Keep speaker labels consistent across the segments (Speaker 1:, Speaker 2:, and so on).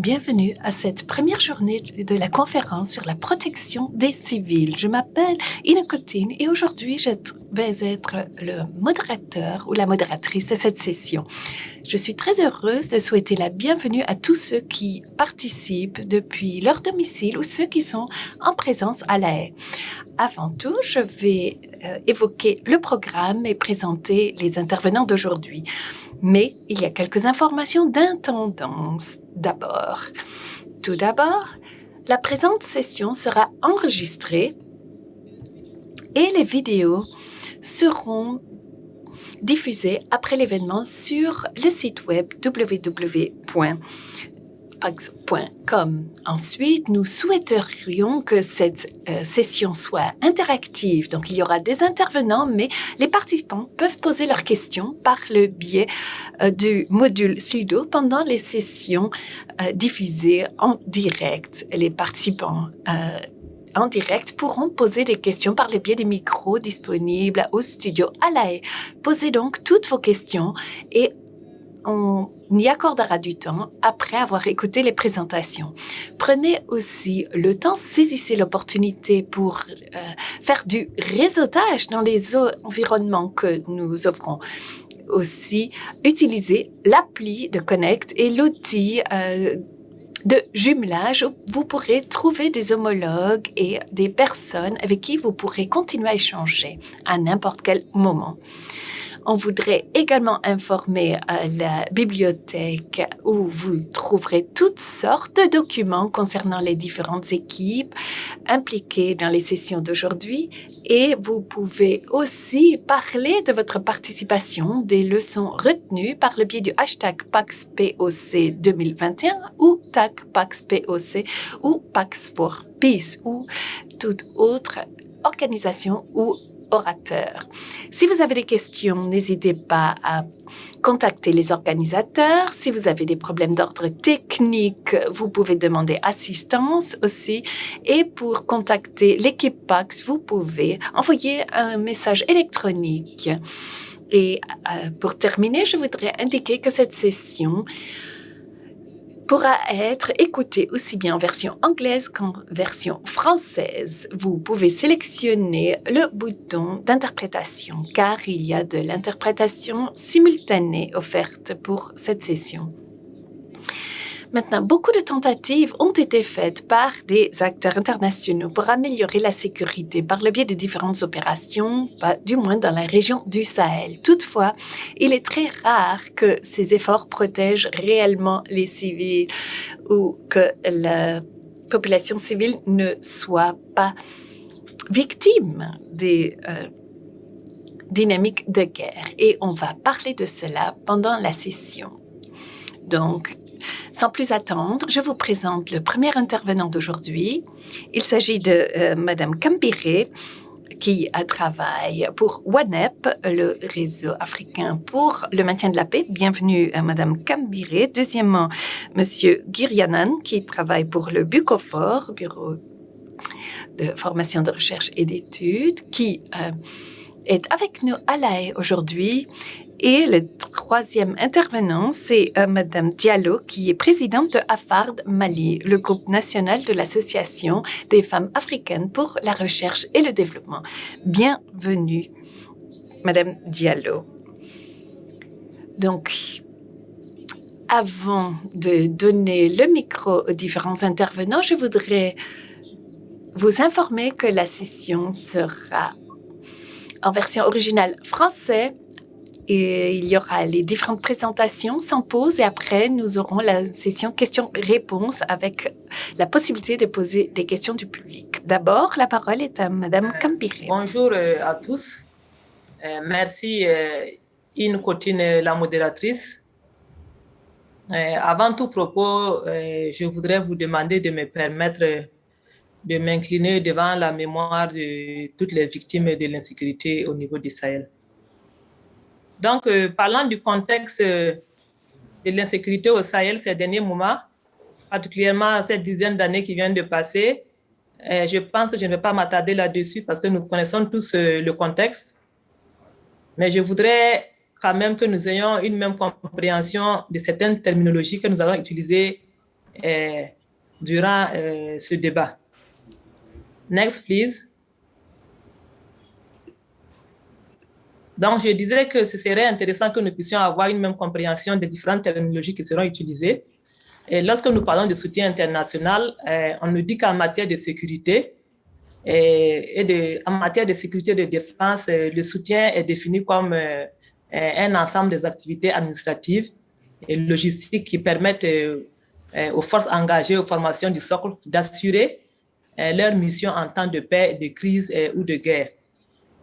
Speaker 1: Bienvenue à cette première journée de la conférence sur la protection des civils. Je m'appelle Inokotine et aujourd'hui je vais être le modérateur ou la modératrice de cette session. Je suis très heureuse de souhaiter la bienvenue à tous ceux qui participent depuis leur domicile ou ceux qui sont en présence à La Haye. Avant tout, je vais évoquer le programme et présenter les intervenants d'aujourd'hui. Mais il y a quelques informations d'intendance d'abord. Tout d'abord, la présente session sera enregistrée et les vidéos seront diffusées après l'événement sur le site web www.pax.com. Ensuite, nous souhaiterions que cette session soit interactive. Donc, il y aura des intervenants, mais les participants peuvent poser leurs questions par le biais du module Slido pendant les sessions diffusées en direct. Les participants en direct pourront poser des questions par le biais des micros disponibles au studio à La Haye. Posez donc toutes vos questions et on y accordera du temps après avoir écouté les présentations. Prenez aussi le temps, saisissez l'opportunité pour faire du réseautage dans les environnements que nous offrons. Aussi, utilisez l'appli de Connect et l'outil de jumelage où vous pourrez trouver des homologues et des personnes avec qui vous pourrez continuer à échanger à n'importe quel moment. On voudrait également informer la bibliothèque où vous trouverez toutes sortes de documents concernant les différentes équipes impliquées dans les sessions d'aujourd'hui et vous pouvez aussi parler de votre participation, des leçons retenues par le biais du hashtag PaxPOC 2021 ou tag PaxPOC ou Pax for Peace ou toute autre organisation ou orateur. Si vous avez des questions, n'hésitez pas à contacter les organisateurs. Si vous avez des problèmes d'ordre technique, vous pouvez demander assistance aussi. Et pour contacter l'équipe Pax, vous pouvez envoyer un message électronique. Et pour terminer, je voudrais indiquer que cette session pourra être écouté aussi bien en version anglaise qu'en version française. Vous pouvez sélectionner le bouton d'interprétation car il y a de l'interprétation simultanée offerte pour cette session. Maintenant, beaucoup de tentatives ont été faites par des acteurs internationaux pour améliorer la sécurité par le biais de différentes opérations, du moins dans la région du Sahel. Toutefois, il est très rare que ces efforts protègent réellement les civils ou que la population civile ne soit pas victime des dynamiques de guerre. Et on va parler de cela pendant la session. Donc, sans plus attendre, je vous présente le premier intervenant d'aujourd'hui. Il s'agit de Madame Kambiré, qui travaille pour WANEP, le réseau africain pour le maintien de la paix. Bienvenue à Madame Kambiré. Deuxièmement, Monsieur Giryanan, qui travaille pour le BUCOFOR, Bureau de formation, de recherche et d'études, qui est avec nous à La Haye aujourd'hui. Et le troisième intervenant, c'est Madame Diallo, qui est présidente de AFARD Mali, le groupe national de l'Association des femmes africaines pour la recherche et le développement. Bienvenue, Madame Diallo. Donc, avant de donner le micro aux différents intervenants, je voudrais vous informer que la session sera en version originale français. Et il y aura les différentes présentations sans pause et après, nous aurons la session questions-réponses avec la possibilité de poser des questions du public. D'abord, la parole est à Madame Kambiré.
Speaker 2: Bonjour à tous. Merci Inokotine, la modératrice. Avant tout propos, je voudrais vous demander de me permettre de m'incliner devant la mémoire de toutes les victimes de l'insécurité au niveau du Sahel. Donc, parlant du contexte de l'insécurité au Sahel ces derniers moments, particulièrement cette dizaine d'années qui viennent de passer, je pense que je ne vais pas m'attarder là-dessus parce que nous connaissons tous le contexte. Mais je voudrais quand même que nous ayons une même compréhension de certaines terminologies que nous allons utiliser durant ce débat. Next, please. Donc, je disais que ce serait intéressant que nous puissions avoir une même compréhension des différentes terminologies qui seront utilisées. Et lorsque nous parlons de soutien international, on nous dit qu'en matière de sécurité en matière de sécurité et de défense, le soutien est défini comme un ensemble des activités administratives et logistiques qui permettent aux forces engagées aux formations du socle d'assurer leur mission en temps de paix, de crise ou de guerre.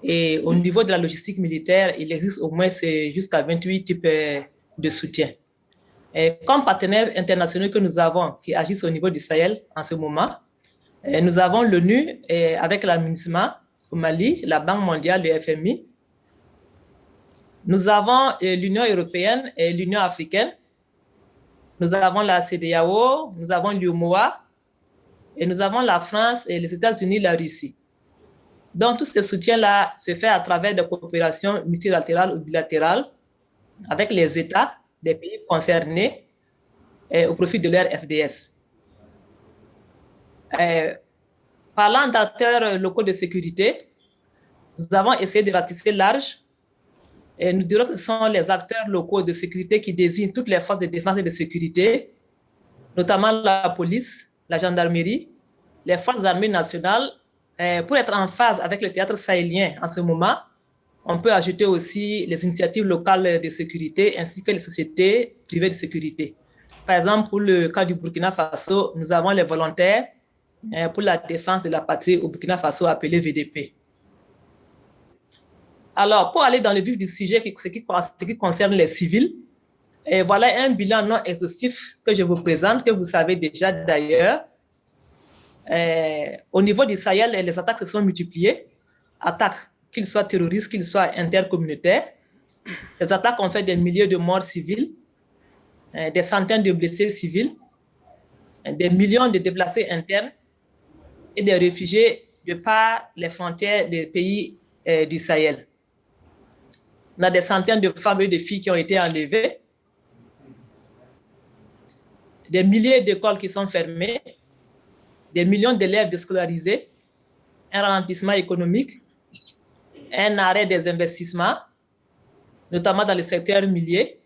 Speaker 2: Et au niveau de la logistique militaire, il existe au moins jusqu'à 28 types de soutien. Et comme partenaires internationaux que nous avons qui agissent au niveau du Sahel en ce moment, nous avons l'ONU avec la MINUSMA au Mali, la Banque mondiale, le FMI. Nous avons l'Union européenne et l'Union africaine. Nous avons la CEDEAO, nous avons l'UMOA et nous avons la France et les États-Unis, la Russie. Donc, tout ce soutien-là se fait à travers des coopérations multilatérales ou bilatérales avec les États des pays concernés au profit de leur FDS. Parlant d'acteurs locaux de sécurité, nous avons essayé de ratisser large et nous dirons que ce sont les acteurs locaux de sécurité qui désignent toutes les forces de défense et de sécurité, notamment la police, la gendarmerie, les forces armées nationales. Pour être en phase avec le théâtre sahélien en ce moment, on peut ajouter aussi les initiatives locales de sécurité ainsi que les sociétés privées de sécurité. Par exemple, pour le cas du Burkina Faso, nous avons les volontaires pour la défense de la patrie au Burkina Faso appelés VDP. Alors, pour aller dans le vif du sujet, ce qui concerne les civils, voilà un bilan non exhaustif que je vous présente, que vous savez déjà d'ailleurs. Au niveau du Sahel, les attaques se sont multipliées, attaques qu'ils soient terroristes, qu'ils soient intercommunautaires. Ces attaques ont fait des milliers de morts civiles, des centaines de blessés civils, des millions de déplacés internes et des réfugiés de par les frontières des pays du Sahel. On a des centaines de femmes et de filles qui ont été enlevées, des milliers d'écoles qui sont fermées, des millions d'élèves déscolarisés, un ralentissement économique, un arrêt des investissements, notamment dans le secteur minier,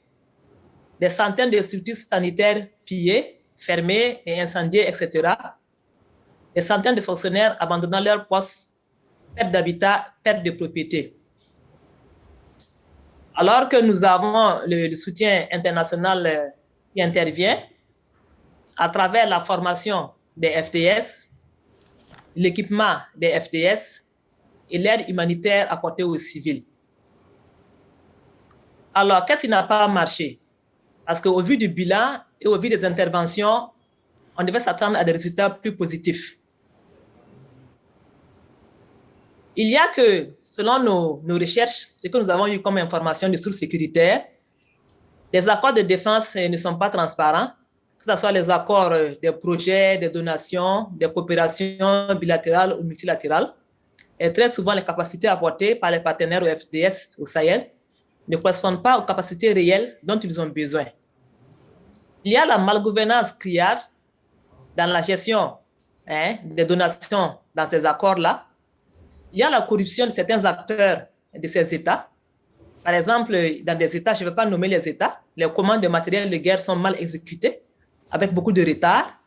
Speaker 2: des centaines de structures sanitaires pillées, fermées et incendiées, etc. Des centaines de fonctionnaires abandonnant leurs postes, perte d'habitat, perte de propriété. Alors que nous avons le soutien international qui intervient à travers la formation des FDS, l'équipement des FDS et l'aide humanitaire apportée aux civils. Alors, qu'est-ce qui n'a pas marché? Parce qu'au vu du bilan et au vu des interventions, on devait s'attendre à des résultats plus positifs. Il y a que, selon nos recherches, ce que nous avons eu comme information de sources sécuritaires, les accords de défense ne sont pas transparents, que ce soit les accords des projets, des donations, des coopérations bilatérales ou multilatérales. Et très souvent, les capacités apportées par les partenaires au FDS, au Sahel, ne correspondent pas aux capacités réelles dont ils ont besoin. Il y a la malgouvernance criarde dans la gestion des donations dans ces accords-là. Il y a la corruption de certains acteurs de ces États. Par exemple, dans des États, je ne vais pas nommer les États, les commandes de matériel de guerre sont mal exécutées, avec beaucoup de retard,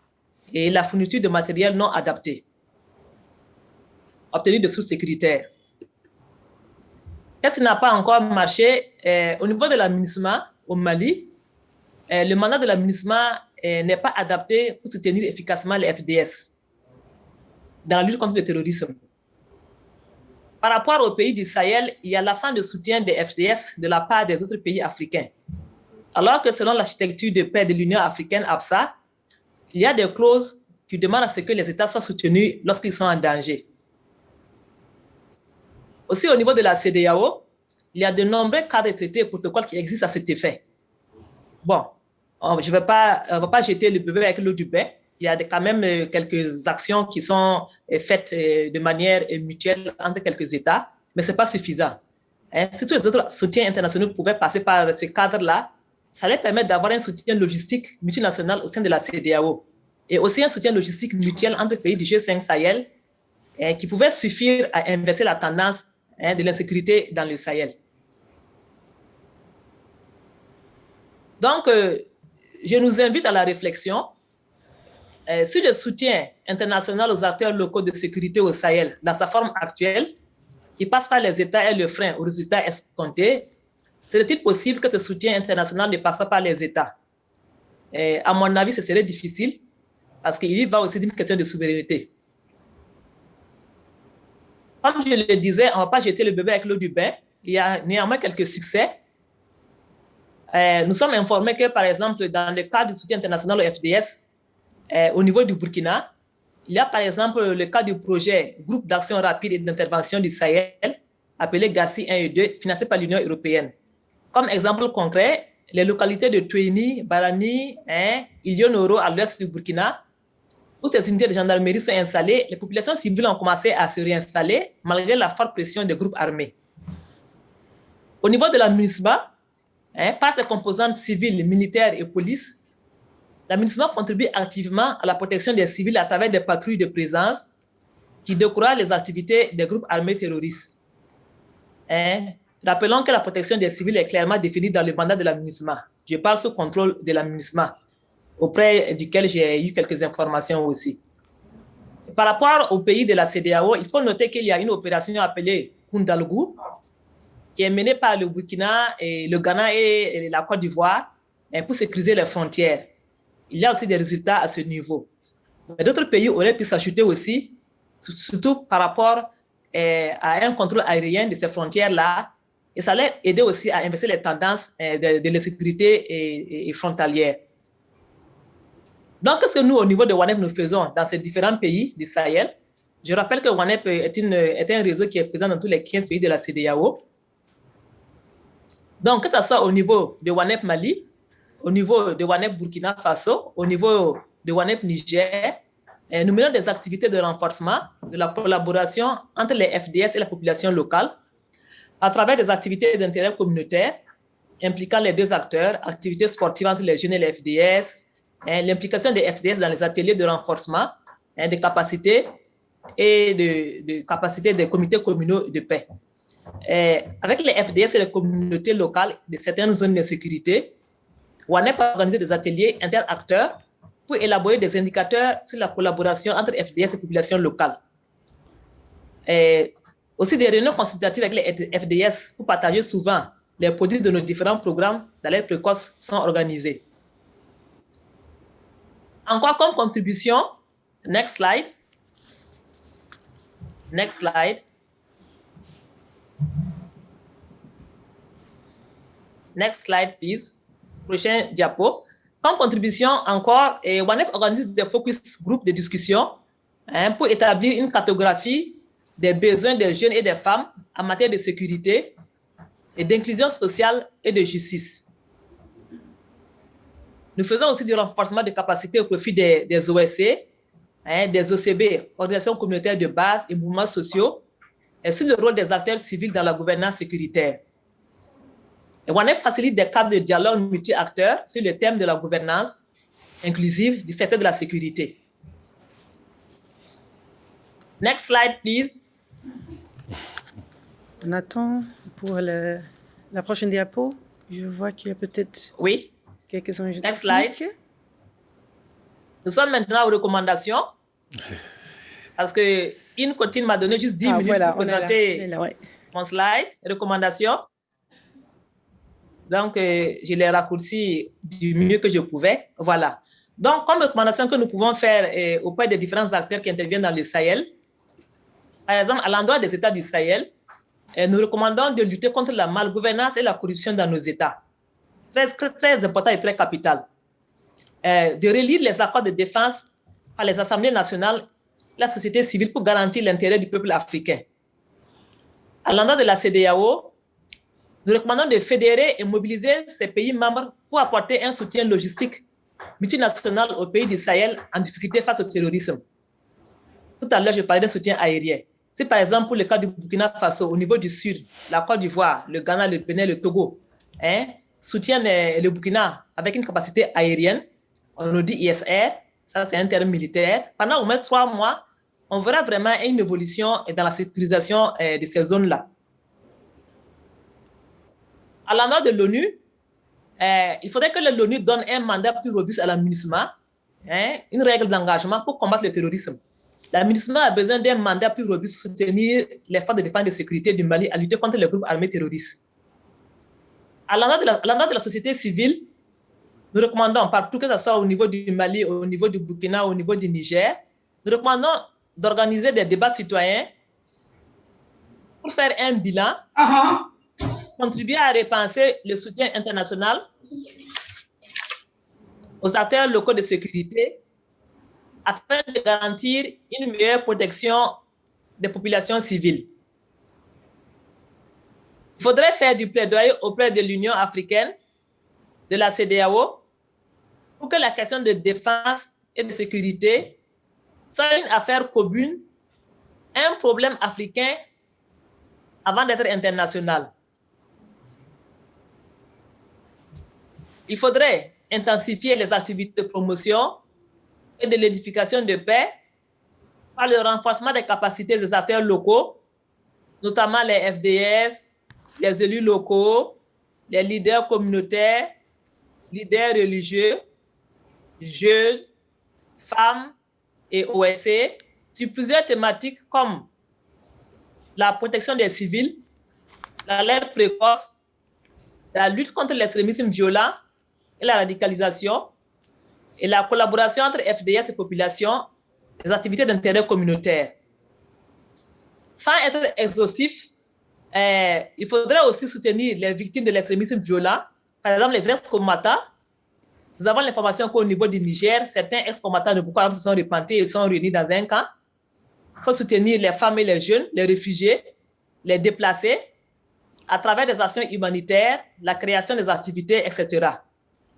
Speaker 2: et la fourniture de matériel non adapté, obtenu de sources sécuritaires. Qu'est-ce qui n'a pas encore marché? Au niveau de la MINUSMA au Mali, le mandat de la MINUSMA n'est pas adapté pour soutenir efficacement les FDS dans la lutte contre le terrorisme. Par rapport aux pays du Sahel, il y a l'absence de soutien des FDS de la part des autres pays africains. Alors que selon l'architecture de paix de l'Union africaine, AFSA, il y a des clauses qui demandent à ce que les États soient soutenus lorsqu'ils sont en danger. Aussi, au niveau de la CEDEAO, il y a de nombreux cadres de traités et protocoles qui existent à cet effet. Bon, on ne va pas jeter le bébé avec l'eau du bain. Il y a quand même quelques actions qui sont faites de manière mutuelle entre quelques États, mais ce n'est pas suffisant. Si tous les autres soutiens internationaux pouvaient passer par ce cadre-là, ça allait permettre d'avoir un soutien logistique multinational au sein de la CEDEAO. et aussi un soutien logistique mutuel entre pays du G5 Sahel qui pouvait suffire à inverser la tendance de l'insécurité dans le Sahel. Donc, je nous invite à la réflexion sur le soutien international aux acteurs locaux de sécurité au Sahel dans sa forme actuelle, qui passe par les États et le frein aux résultats escomptés. Serait-il possible que ce soutien international ne passe pas par les États? À mon avis, ce serait difficile parce qu'il y va aussi d'une question de souveraineté. Comme je le disais, on ne va pas jeter le bébé avec l'eau du bain. Il y a néanmoins quelques succès. Nous sommes informés que, par exemple, dans le cadre du soutien international au FDS, au niveau du Burkina, il y a par exemple le cas du projet Groupe d'action rapide et d'intervention du Sahel, appelé GACI 1 et 2, financé par l'Union européenne. Comme exemple concret, les localités de Touéni, Barani, Ilionoro à l'ouest du Burkina, où ces unités de gendarmerie sont installées, les populations civiles ont commencé à se réinstaller malgré la forte pression des groupes armés. Au niveau de la MINUSMA, par ses composantes civiles, militaires et police, la MINUSMA contribue activement à la protection des civils à travers des patrouilles de présence qui découragent les activités des groupes armés terroristes. Rappelons que la protection des civils est clairement définie dans le mandat de la MINUSMA. Je parle sous contrôle de la MINUSMA, auprès duquel j'ai eu quelques informations aussi. Par rapport au pays de la CEDEAO, il faut noter qu'il y a une opération appelée Koundalougou, qui est menée par le Burkina, et le Ghana et la Côte d'Ivoire pour sécuriser les frontières. Il y a aussi des résultats à ce niveau. Mais d'autres pays auraient pu s'ajouter aussi, surtout par rapport à un contrôle aérien de ces frontières-là, et ça allait aider aussi à inverser les tendances de l'insécurité et frontalière. Donc, qu'est-ce que nous, au niveau de WANEP, nous faisons dans ces différents pays du Sahel? Je rappelle que WANEP est un réseau qui est présent dans tous les 15 pays de la CEDEAO. Donc, que ce soit au niveau de WANEP Mali, au niveau de WANEP Burkina Faso, au niveau de WANEP Niger, nous menons des activités de renforcement de la collaboration entre les FDS et la population locale à travers des activités d'intérêt communautaire impliquant les deux acteurs, activités sportives entre les jeunes et les FDS, l'implication des FDS dans les ateliers de renforcement des capacités et de capacités des comités communaux de paix. Avec les FDS et les communautés locales de certaines zones de sécurité, WANEP a organisé des ateliers interacteurs pour élaborer des indicateurs sur la collaboration entre FDS et populations locales. Aussi des réunions consultatives avec les FDS pour partager souvent les produits de nos différents programmes d'alerte précoce sont organisés. Encore comme contribution, next slide. Next slide. Next slide, please. Prochain diapo. Comme contribution encore, WANEP organise des focus group de discussion pour établir une cartographie des besoins des jeunes et des femmes en matière de sécurité et d'inclusion sociale et de justice. Nous faisons aussi du renforcement de capacités au profit des OSC, des OCB, organisations communautaires de base et mouvements sociaux, et sur le rôle des acteurs civils dans la gouvernance sécuritaire. WANEP facilite des cadres de dialogue multi-acteurs sur le thème de la gouvernance inclusive du secteur de la sécurité. Next slide, please.
Speaker 3: On attend pour la prochaine diapo. Je vois qu'il y a peut-être quelques enjeux.
Speaker 2: Next slide. Nous sommes maintenant aux recommandations. Parce que Cotine m'a donné juste 10 minutes pour présenter mon slide. Recommandations. Donc, je l'ai raccourci du mieux que je pouvais. Voilà. Donc, comme recommandation que nous pouvons faire auprès des différents acteurs qui interviennent dans le Sahel, par exemple, à l'endroit des États du Sahel, nous recommandons de lutter contre la malgouvernance et la corruption dans nos États. Très important et très capital. De relire les accords de défense par les assemblées nationales, la société civile pour garantir l'intérêt du peuple africain. À l'endroit de la CEDEAO, nous recommandons de fédérer et mobiliser ces pays membres pour apporter un soutien logistique multinational aux pays du Sahel en difficulté face au terrorisme. Tout à l'heure, je parlais d'un soutien aérien. Si par exemple, pour le cas du Burkina Faso, au niveau du Sud, la Côte d'Ivoire, le Ghana, le Bénin, le Togo, soutiennent le Burkina avec une capacité aérienne, on nous dit ISR, ça c'est un terme militaire, pendant au moins 3 mois, on verra vraiment une évolution dans la sécurisation de ces zones-là. À l'endroit de l'ONU, il faudrait que l'ONU donne un mandat plus robuste à la MINUSMA, une règle d'engagement pour combattre le terrorisme. La MINUSMA a besoin d'un mandat plus robuste pour soutenir les forces de défense et de sécurité du Mali à lutter contre les groupes armés terroristes. À l'endroit de la société civile, nous recommandons partout, que ce soit au niveau du Mali, au niveau du Burkina, au niveau du Niger, nous recommandons d'organiser des débats citoyens pour faire un bilan, contribuer à repenser le soutien international aux acteurs locaux de sécurité afin de garantir une meilleure protection des populations civiles. Il faudrait faire du plaidoyer auprès de l'Union africaine, de la CEDEAO, pour que la question de défense et de sécurité soit une affaire commune, un problème africain avant d'être international. Il faudrait intensifier les activités de promotion et de l'édification de paix par le renforcement des capacités des acteurs locaux, notamment les FDS, les élus locaux, les leaders communautaires, leaders religieux, jeunes, femmes et OSC sur plusieurs thématiques comme la protection des civils, l'alerte précoce, la lutte contre l'extrémisme violent et la radicalisation, et la collaboration entre FDS et population, les activités d'intérêt communautaire. Sans être exhaustif, il faudrait aussi soutenir les victimes de l'extrémisme violent, par exemple les ex-combattants. Nous avons l'information qu'au niveau du Niger, certains ex-combattants de Boko Haram se sont repentis et sont réunis dans un camp. Il faut soutenir les femmes et les jeunes, les réfugiés, les déplacés, à travers des actions humanitaires, la création des activités, etc.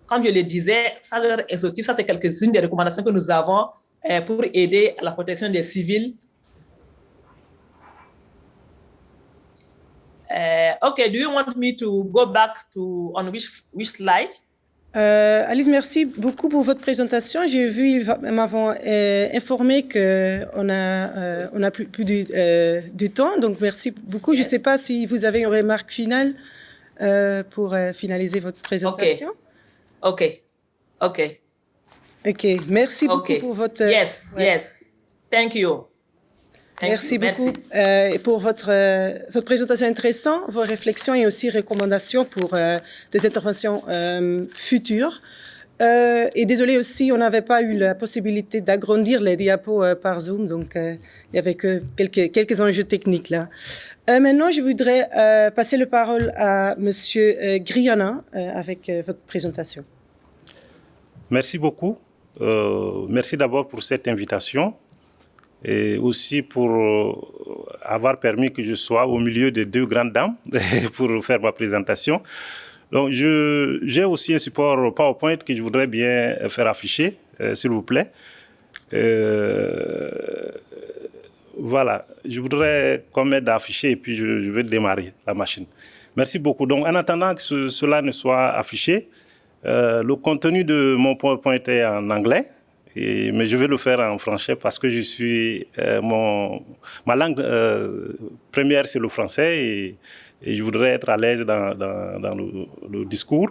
Speaker 2: Comme je le disais, ça c'est exotique, ça c'est quelques-unes des recommandations que nous avons pour aider à la protection des civils. Okay, do you want me to go back to on which slide?
Speaker 3: Alice, merci beaucoup pour votre présentation. J'ai vu, ils m'avons informé qu'on a plus du temps, donc merci beaucoup. Je ne sais pas si vous avez une remarque finale pour finaliser votre présentation.
Speaker 2: OK.
Speaker 3: Merci beaucoup pour votre...
Speaker 2: Yes. Thank you.
Speaker 3: Merci beaucoup pour votre présentation intéressante, vos réflexions et aussi recommandations pour des interventions futures. Et désolé aussi, on n'avait pas eu la possibilité d'agrandir les diapos par Zoom, donc il y avait que quelques enjeux techniques là. Maintenant, je voudrais passer la parole à Monsieur Griana avec votre présentation.
Speaker 4: Merci beaucoup. Merci d'abord pour cette invitation. Et aussi pour avoir permis que je sois au milieu de deux grandes dames pour faire ma présentation. Donc, j'ai aussi un support PowerPoint que je voudrais bien faire afficher, s'il vous plaît. Voilà, je voudrais qu'on m'aide à afficher et puis je vais démarrer la machine. Merci beaucoup. Donc, en attendant que cela ne soit affiché, le contenu de mon PowerPoint est en anglais. Mais je vais le faire en français parce que ma langue première, c'est le français et je voudrais être à l'aise dans le discours.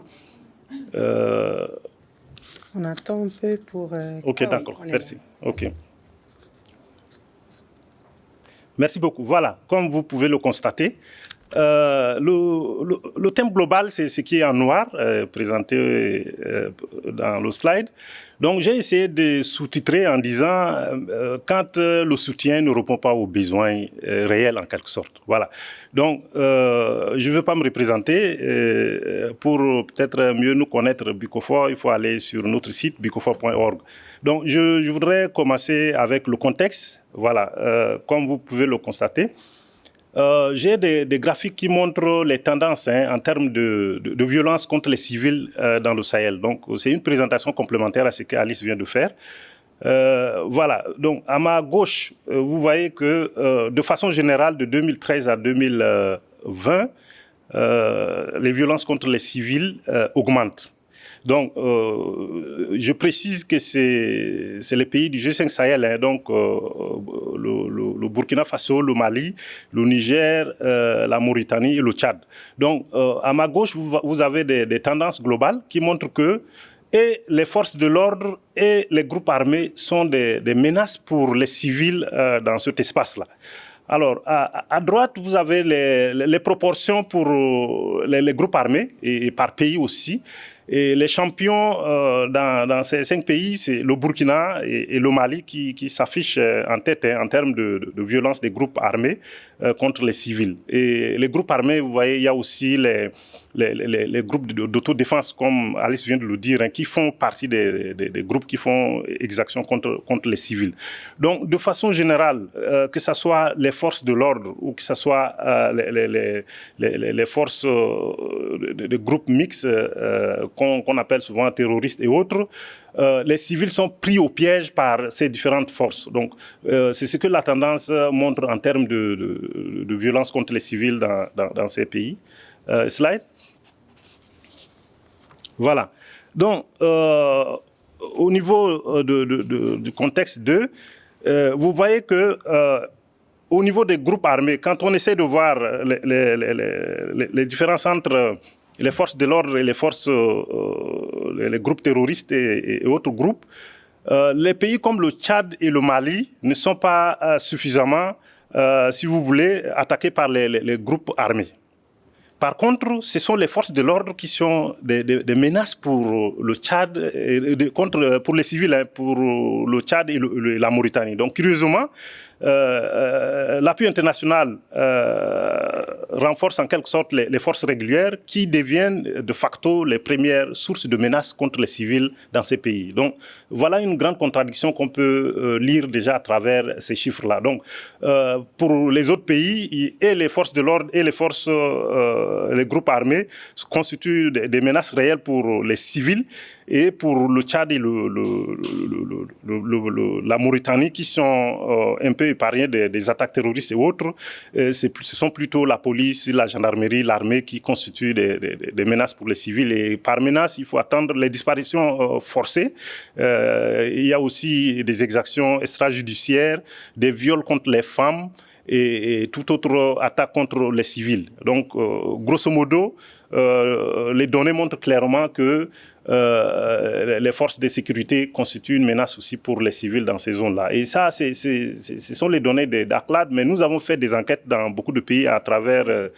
Speaker 3: On attend un peu pour...
Speaker 4: OK, d'accord, merci. OK. Merci beaucoup. Voilà, comme vous pouvez le constater, le thème global, c'est ce qui est en noir, présenté dans le slide. Donc, j'ai essayé de sous-titrer en disant quand le soutien ne répond pas aux besoins réels, en quelque sorte. Voilà. Donc, je ne veux pas me représenter. Pour peut-être mieux nous connaître, Bucofor, il faut aller sur notre site, bucofor.org. Donc, je voudrais commencer avec le contexte. Voilà, comme vous pouvez le constater. J'ai des graphiques qui montrent les tendances en termes de violence contre les civils dans le Sahel. Donc, c'est une présentation complémentaire à ce qu'Alice vient de faire. Voilà. Donc, à ma gauche, vous voyez que de façon générale, de 2013 à 2020, les violences contre les civils augmentent. Donc, je précise que c'est les pays du G5 Sahel, hein, donc le Burkina Faso, le Mali, le Niger, la Mauritanie et le Tchad. Donc, à ma gauche, vous avez des tendances globales qui montrent que et les forces de l'ordre et les groupes armés sont des menaces pour les civils dans cet espace-là. Alors, à droite, vous avez les proportions pour les groupes armés et par pays aussi. Et les champions dans ces 5 pays, c'est le Burkina et le Mali qui s'affichent en tête en termes de violence des groupes armés contre les civils. Et les groupes armés, vous voyez, il y a aussi les groupes d'autodéfense, comme Alice vient de le dire, hein, qui font partie des groupes qui font exaction contre les civils. Donc, de façon générale, que ce soit les forces de l'ordre ou que ce soit les forces de groupes mixtes qu'on appelle souvent terroristes et autres, les civils sont pris au piège par ces différentes forces. Donc, c'est ce que la tendance montre en termes de violence contre les civils dans ces pays. Slide. Voilà. Donc, au niveau du contexte 2, vous voyez que au niveau des groupes armés, quand on essaie de voir les différences entre les forces de l'ordre et les forces, les groupes terroristes et autres groupes, les pays comme le Tchad et le Mali ne sont pas suffisamment, si vous voulez, attaqués par les groupes armés. Par contre, ce sont les forces de l'ordre qui sont des menaces pour le Tchad, pour les civils, hein, pour le Tchad et la Mauritanie. Donc, curieusement, l'appui international renforce en quelque sorte les forces régulières qui deviennent de facto les premières sources de menaces contre les civils dans ces pays. Donc, voilà une grande contradiction qu'on peut lire déjà à travers ces chiffres-là. Donc, pour les autres pays, et les forces de l'ordre et les forces les groupes armés constituent des menaces réelles pour les civils, et pour le Tchad et la Mauritanie qui sont un peu épargnés des attaques terroristes et autres, ce sont plutôt la police, la gendarmerie, l'armée qui constituent des menaces pour les civils. Et par menace, il faut attendre les disparitions forcées. Il y a aussi des exactions extrajudiciaires, des viols contre les femmes, et toute autre attaque contre les civils. Donc, grosso modo, les données montrent clairement que les forces de sécurité constituent une menace aussi pour les civils dans ces zones-là. Et ça, ce sont les données d'ACLAD, mais nous avons fait des enquêtes dans beaucoup de pays à travers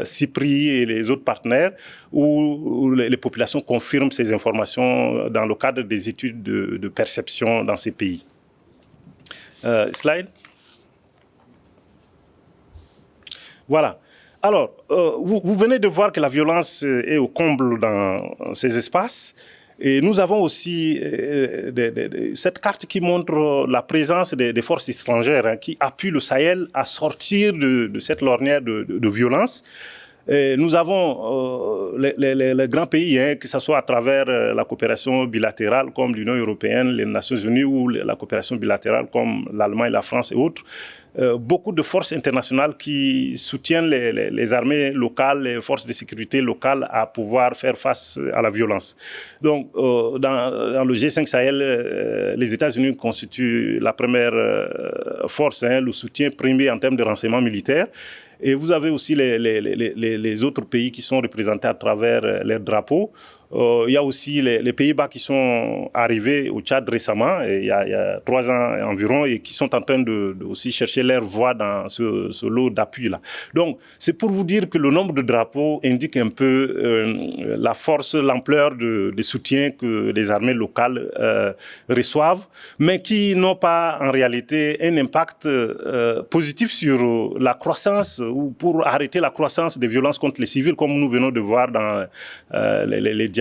Speaker 4: CIPRI et les autres partenaires, où les populations confirment ces informations dans le cadre des études de perception dans ces pays. Slide. Voilà. Alors, vous venez de voir que la violence est au comble dans ces espaces. Et nous avons aussi cette carte qui montre la présence des forces étrangères, hein, qui appuient le Sahel à sortir de cette lornière de violence. Et nous avons les grands pays, hein, que ce soit à travers la coopération bilatérale comme l'Union européenne, les Nations unies, ou la coopération bilatérale comme l'Allemagne, la France et autres. Beaucoup de forces internationales qui soutiennent les armées locales, les forces de sécurité locales à pouvoir faire face à la violence. Donc, dans le G5 Sahel, les États-Unis constituent la première force, hein, le soutien premier en termes de renseignement militaire. Et vous avez aussi les autres pays qui sont représentés à travers leurs drapeaux. Il y a aussi les Pays-Bas qui sont arrivés au Tchad récemment, il y a 3 ans environ, et qui sont en train de aussi chercher leur voie dans ce lot d'appui-là. Donc, c'est pour vous dire que le nombre de drapeaux indique un peu la force, l'ampleur de soutien que les armées locales reçoivent, mais qui n'ont pas en réalité un impact positif sur la croissance, ou pour arrêter la croissance des violences contre les civils, comme nous venons de voir dans les diapos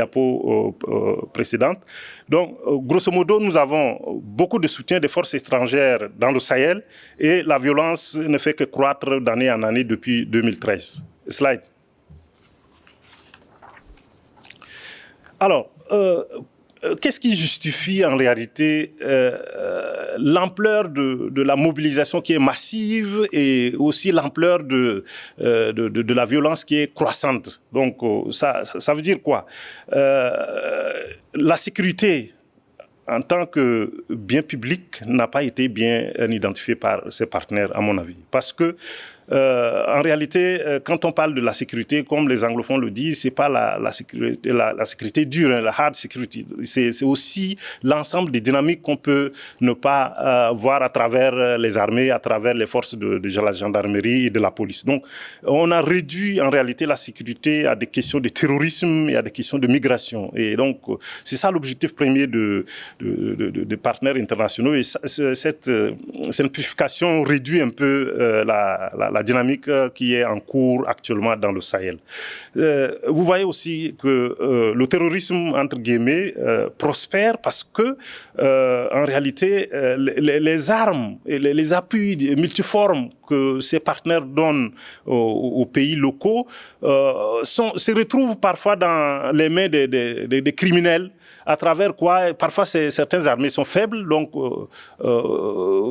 Speaker 4: précédentes. Donc, grosso modo, nous avons beaucoup de soutien des forces étrangères dans le Sahel, et la violence ne fait que croître d'année en année depuis 2013. Slide. Alors, qu'est-ce qui justifie en réalité l'ampleur de la mobilisation qui est massive et aussi l'ampleur de la violence qui est croissante? Donc ça veut dire quoi? La sécurité en tant que bien public n'a pas été bien identifiée par ses partenaires, à mon avis. Parce que en réalité, quand on parle de la sécurité, comme les anglophones le disent, c'est pas la sécurité dure, hein, la hard security. C'est aussi l'ensemble des dynamiques qu'on peut ne pas voir à travers les armées, à travers les forces de la gendarmerie et de la police. Donc, on a réduit en réalité la sécurité à des questions de terrorisme et à des questions de migration. Et donc, c'est ça l'objectif premier de partenaires internationaux. Et cette simplification réduit un peu la dynamique qui est en cours actuellement dans le Sahel. Vous voyez aussi que le terrorisme, entre guillemets, prospère parce que, en réalité, les armes et les appuis multiformes que ces partenaires donnent aux pays locaux se retrouvent parfois dans les mains des criminels, à travers quoi, parfois certaines armées sont faibles, donc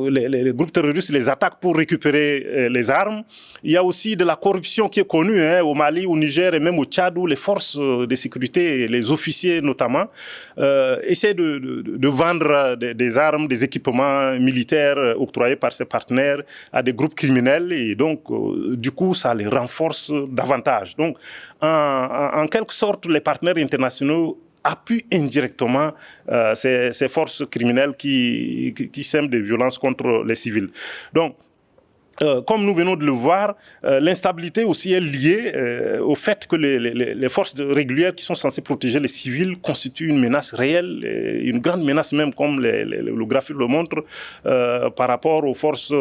Speaker 4: les groupes terroristes les attaquent pour récupérer les armes. Il y a aussi de la corruption qui est connue au Mali, au Niger et même au Tchad, où les forces de sécurité, les officiers notamment, essaient de vendre des armes, des équipements militaires octroyés par ces partenaires à des groupes criminels, et donc du coup ça les renforce davantage. Donc en quelque sorte, les partenaires internationaux appuie indirectement ces forces criminelles qui sèment des violences contre les civils. Donc, comme nous venons de le voir, l'instabilité aussi est liée au fait que les forces régulières qui sont censées protéger les civils constituent une menace réelle, une grande menace même, comme le graphique le montre, par rapport aux forces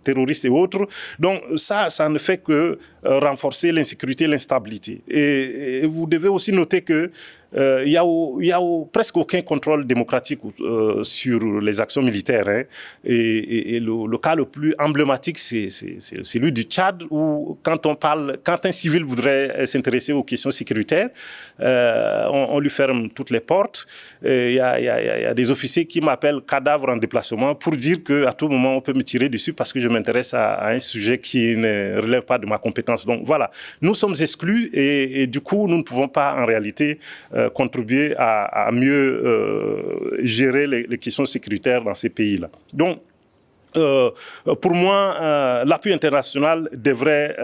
Speaker 4: terroristes et autres. Donc ça ne fait que renforcer l'insécurité et l'instabilité. Et vous devez aussi noter que il y a presque aucun contrôle démocratique sur les actions militaires. Hein. Et le cas le plus emblématique, c'est celui du Tchad, où quand un civil voudrait s'intéresser aux questions sécuritaires, on lui ferme toutes les portes. Il y a des officiers qui m'appellent cadavre en déplacement pour dire qu'à tout moment, on peut me tirer dessus parce que je m'intéresse à un sujet qui ne relève pas de ma compétence. Donc voilà, nous sommes exclus et du coup, nous ne pouvons pas en réalité contribuer à mieux gérer les questions sécuritaires dans ces pays-là. Donc, pour moi, l'appui international devrait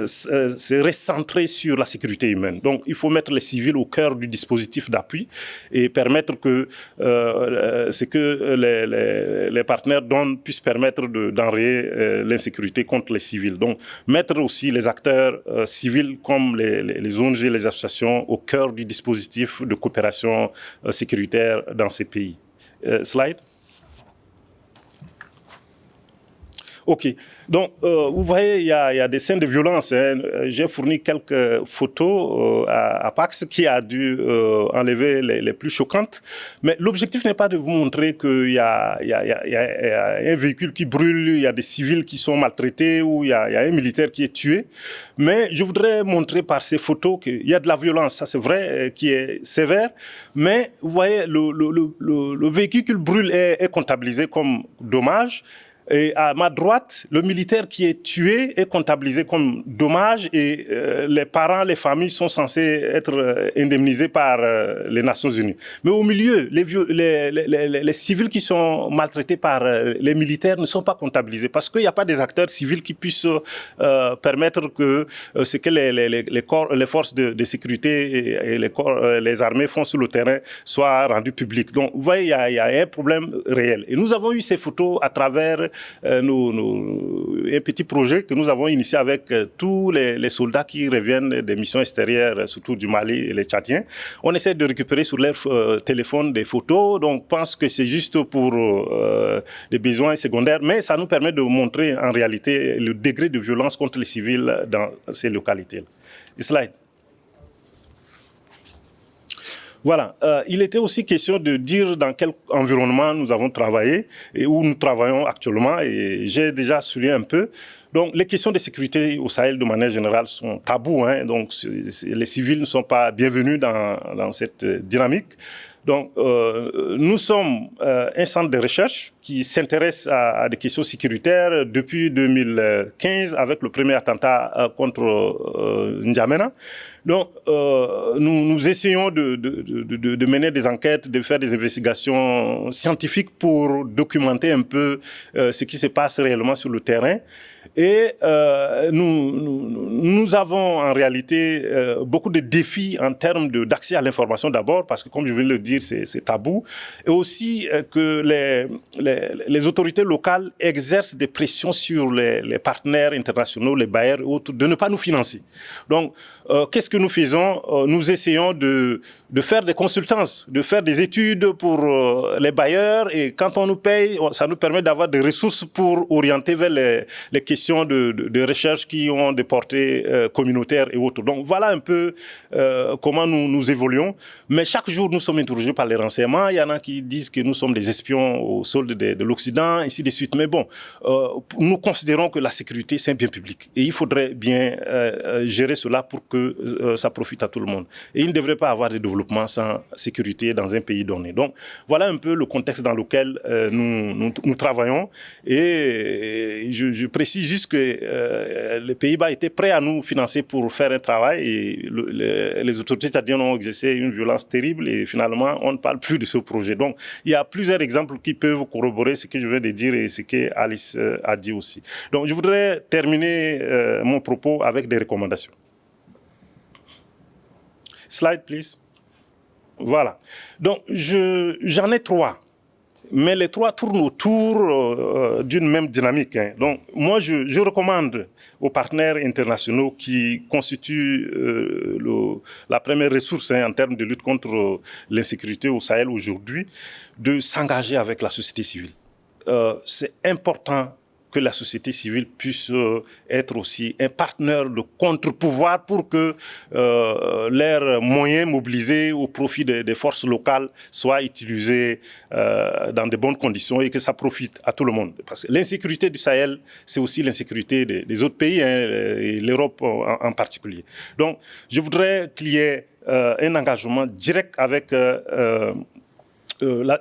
Speaker 4: se recentrer sur la sécurité humaine. Donc, il faut mettre les civils au cœur du dispositif d'appui et permettre que ce que les partenaires donnent puisse permettre d'enrayer l'insécurité contre les civils. Donc, mettre aussi les acteurs civils comme les ONG, les associations au cœur du dispositif de coopération sécuritaire dans ces pays. Slide. OK. Donc, vous voyez, il y a des scènes de violence. Hein. J'ai fourni quelques photos à Pax qui a dû enlever les plus choquantes. Mais l'objectif n'est pas de vous montrer qu'il y a un véhicule qui brûle, il y a des civils qui sont maltraités ou il y a un militaire qui est tué. Mais je voudrais montrer par ces photos qu'il y a de la violence, ça c'est vrai, qui est sévère. Mais vous voyez, le véhicule qui brûle est comptabilisé comme dommage. Et à ma droite, le militaire qui est tué est comptabilisé comme dommage et les parents, les familles sont censés être indemnisés par les Nations Unies. Mais au milieu, les civils qui sont maltraités par les militaires ne sont pas comptabilisés parce qu'il n'y a pas des acteurs civils qui puissent permettre que ce que les forces de sécurité et les armées font sur le terrain soit rendu public. Donc, vous voyez, il y a un problème réel. Et nous avons eu ces photos à travers un petit projet que nous avons initié avec tous les soldats qui reviennent des missions extérieures, surtout du Mali et les Tchadiens. On essaie de récupérer sur leur téléphone des photos, donc je pense que c'est juste pour des besoins secondaires, mais ça nous permet de montrer en réalité le degré de violence contre les civils dans ces localités. Slide. Voilà. Il était aussi question de dire dans quel environnement nous avons travaillé et où nous travaillons actuellement. Et j'ai déjà souligné un peu. Donc, les questions de sécurité au Sahel, de manière générale, sont tabous. Hein. Donc, les civils ne sont pas bienvenus dans cette dynamique. Donc, nous sommes un centre de recherche qui s'intéresse à des questions sécuritaires depuis 2015 avec le premier attentat contre N'Djamena. Donc, nous essayons de mener des enquêtes, de faire des investigations scientifiques pour documenter un peu ce qui se passe réellement sur le terrain. Et nous avons en réalité beaucoup de défis en termes d'accès à l'information d'abord, parce que comme je viens de le dire, c'est tabou, et aussi que les autorités locales exercent des pressions sur les partenaires internationaux, les bailleurs et autres, de ne pas nous financer. Donc, qu'est-ce que nous faisons? Nous essayons de faire des consultances, de faire des études pour les bailleurs, et quand on nous paye, ça nous permet d'avoir des ressources pour orienter vers les questions de recherche qui ont des portées communautaires et autres. Donc voilà un peu comment nous évoluons. Mais chaque jour, nous sommes interrogés par les renseignements. Il y en a qui disent que nous sommes des espions au solde de l'Occident, ainsi de suite. Mais bon, nous considérons que la sécurité, c'est un bien public. Et il faudrait bien gérer cela pour que ça profite à tout le monde. Et il ne devrait pas avoir de développement sans sécurité dans un pays donné. Donc voilà un peu le contexte dans lequel nous travaillons. Et je précise juste que les Pays-Bas étaient prêts à nous financer pour faire un travail, et les autorités tchadiennes ont exercé une violence terrible, et finalement on ne parle plus de ce projet. Donc il y a plusieurs exemples qui peuvent corroborer ce que je viens de dire et ce que Alice a dit aussi. Donc je voudrais terminer mon propos avec des recommandations. Slide, please. Voilà. Donc j'en ai 3. Mais les 3 tournent autour d'une même dynamique. Donc, moi, je recommande aux partenaires internationaux qui constituent la première ressource en termes de lutte contre l'insécurité au Sahel aujourd'hui, de s'engager avec la société civile. C'est important que la société civile puisse être aussi un partenaire de contre-pouvoir pour que leurs moyens mobilisés au profit des forces locales soient utilisés dans de bonnes conditions et que ça profite à tout le monde. Parce que l'insécurité du Sahel, c'est aussi l'insécurité des autres pays, et l'Europe en particulier. Donc, je voudrais qu'il y ait un engagement direct avec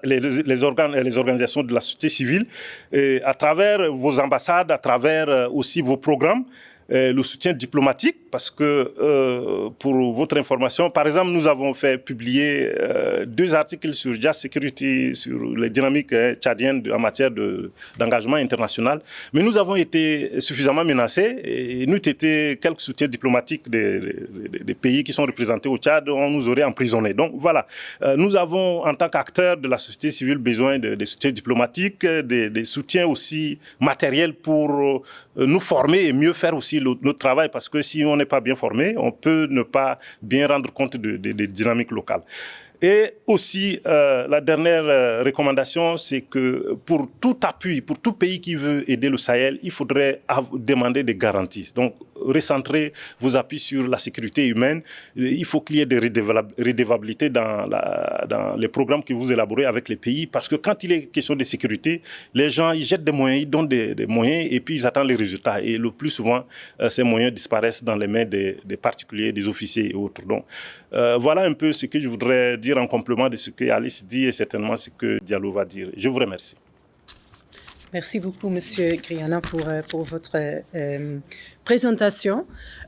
Speaker 4: les organisations de la société civile, et à travers vos ambassades, à travers aussi vos programmes, le soutien diplomatique, parce que, pour votre information, par exemple, nous avons fait publier 2 articles sur Just Security, sur les dynamiques tchadiennes en matière d'engagement international, mais nous avons été suffisamment menacés, et nous étions quelques soutiens diplomatiques des pays qui sont représentés au Tchad, on nous aurait emprisonnés. Donc voilà, nous avons, en tant qu'acteurs de la société civile, besoin de soutiens diplomatiques, des soutiens aussi matériels pour nous former et mieux faire aussi notre travail, parce que si on n'est pas bien formé, on peut ne pas bien rendre compte des dynamiques locales. Et aussi, la dernière recommandation, c'est que pour tout appui, pour tout pays qui veut aider le Sahel, il faudrait demander des garanties. Donc, recentrer vos appuis sur la sécurité humaine. Il faut qu'il y ait des redevabilités dans les programmes que vous élaborez avec les pays, parce que quand il est question de sécurité, les gens, ils jettent des moyens, ils donnent des moyens, et puis ils attendent les résultats. Et le plus souvent, ces moyens disparaissent dans les mains des particuliers, des officiers et autres. Donc, voilà un peu ce que je voudrais dire en complément de ce que Alice dit, et certainement ce que Diallo va dire. Je vous remercie.
Speaker 3: Merci beaucoup, Monsieur Griana, pour votre présentation.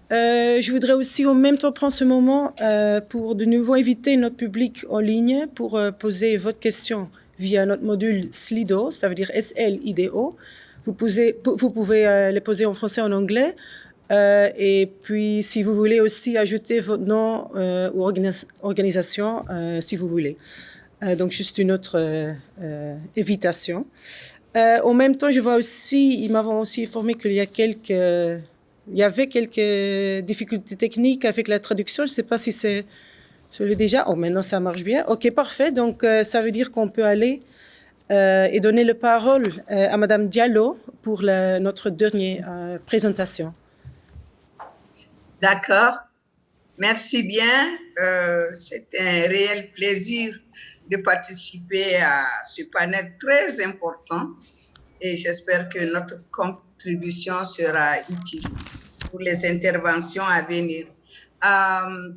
Speaker 3: Je voudrais aussi en même temps prendre ce moment pour de nouveau inviter notre public en ligne pour poser votre question via notre module Slido, ça veut dire S-L-I-D-O. Vous pouvez les poser en français, en anglais. Et puis, si vous voulez aussi ajouter votre nom ou organisation, si vous voulez. Donc, juste une autre invitation. En même temps, je vois aussi, ils m'avaient aussi informé qu'il y avait quelques difficultés techniques avec la traduction. Je ne sais pas si c'est déjà. Oh, maintenant, ça marche bien. OK, parfait. Donc, ça veut dire qu'on peut aller et donner la parole à Madame Diallo pour notre dernière présentation.
Speaker 5: D'accord. Merci bien. C'est un réel plaisir de participer à ce panel très important, et j'espère que notre contribution sera utile pour les interventions à venir.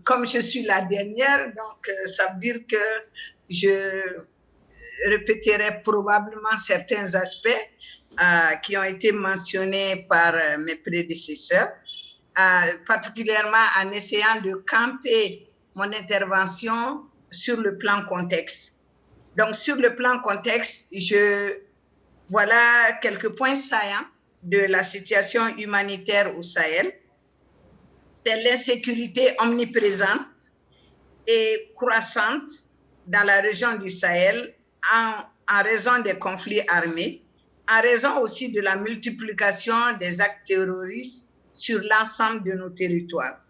Speaker 5: Comme je suis la dernière, donc ça veut dire que je répéterai probablement certains aspects qui ont été mentionnés par mes prédécesseurs, particulièrement en essayant de camper mon intervention sur le plan contexte. Donc, sur le plan contexte, voilà quelques points saillants de la situation humanitaire au Sahel. C'est l'insécurité omniprésente et croissante dans la région du Sahel en raison des conflits armés, en raison aussi de la multiplication des actes terroristes sur l'ensemble de nos territoires.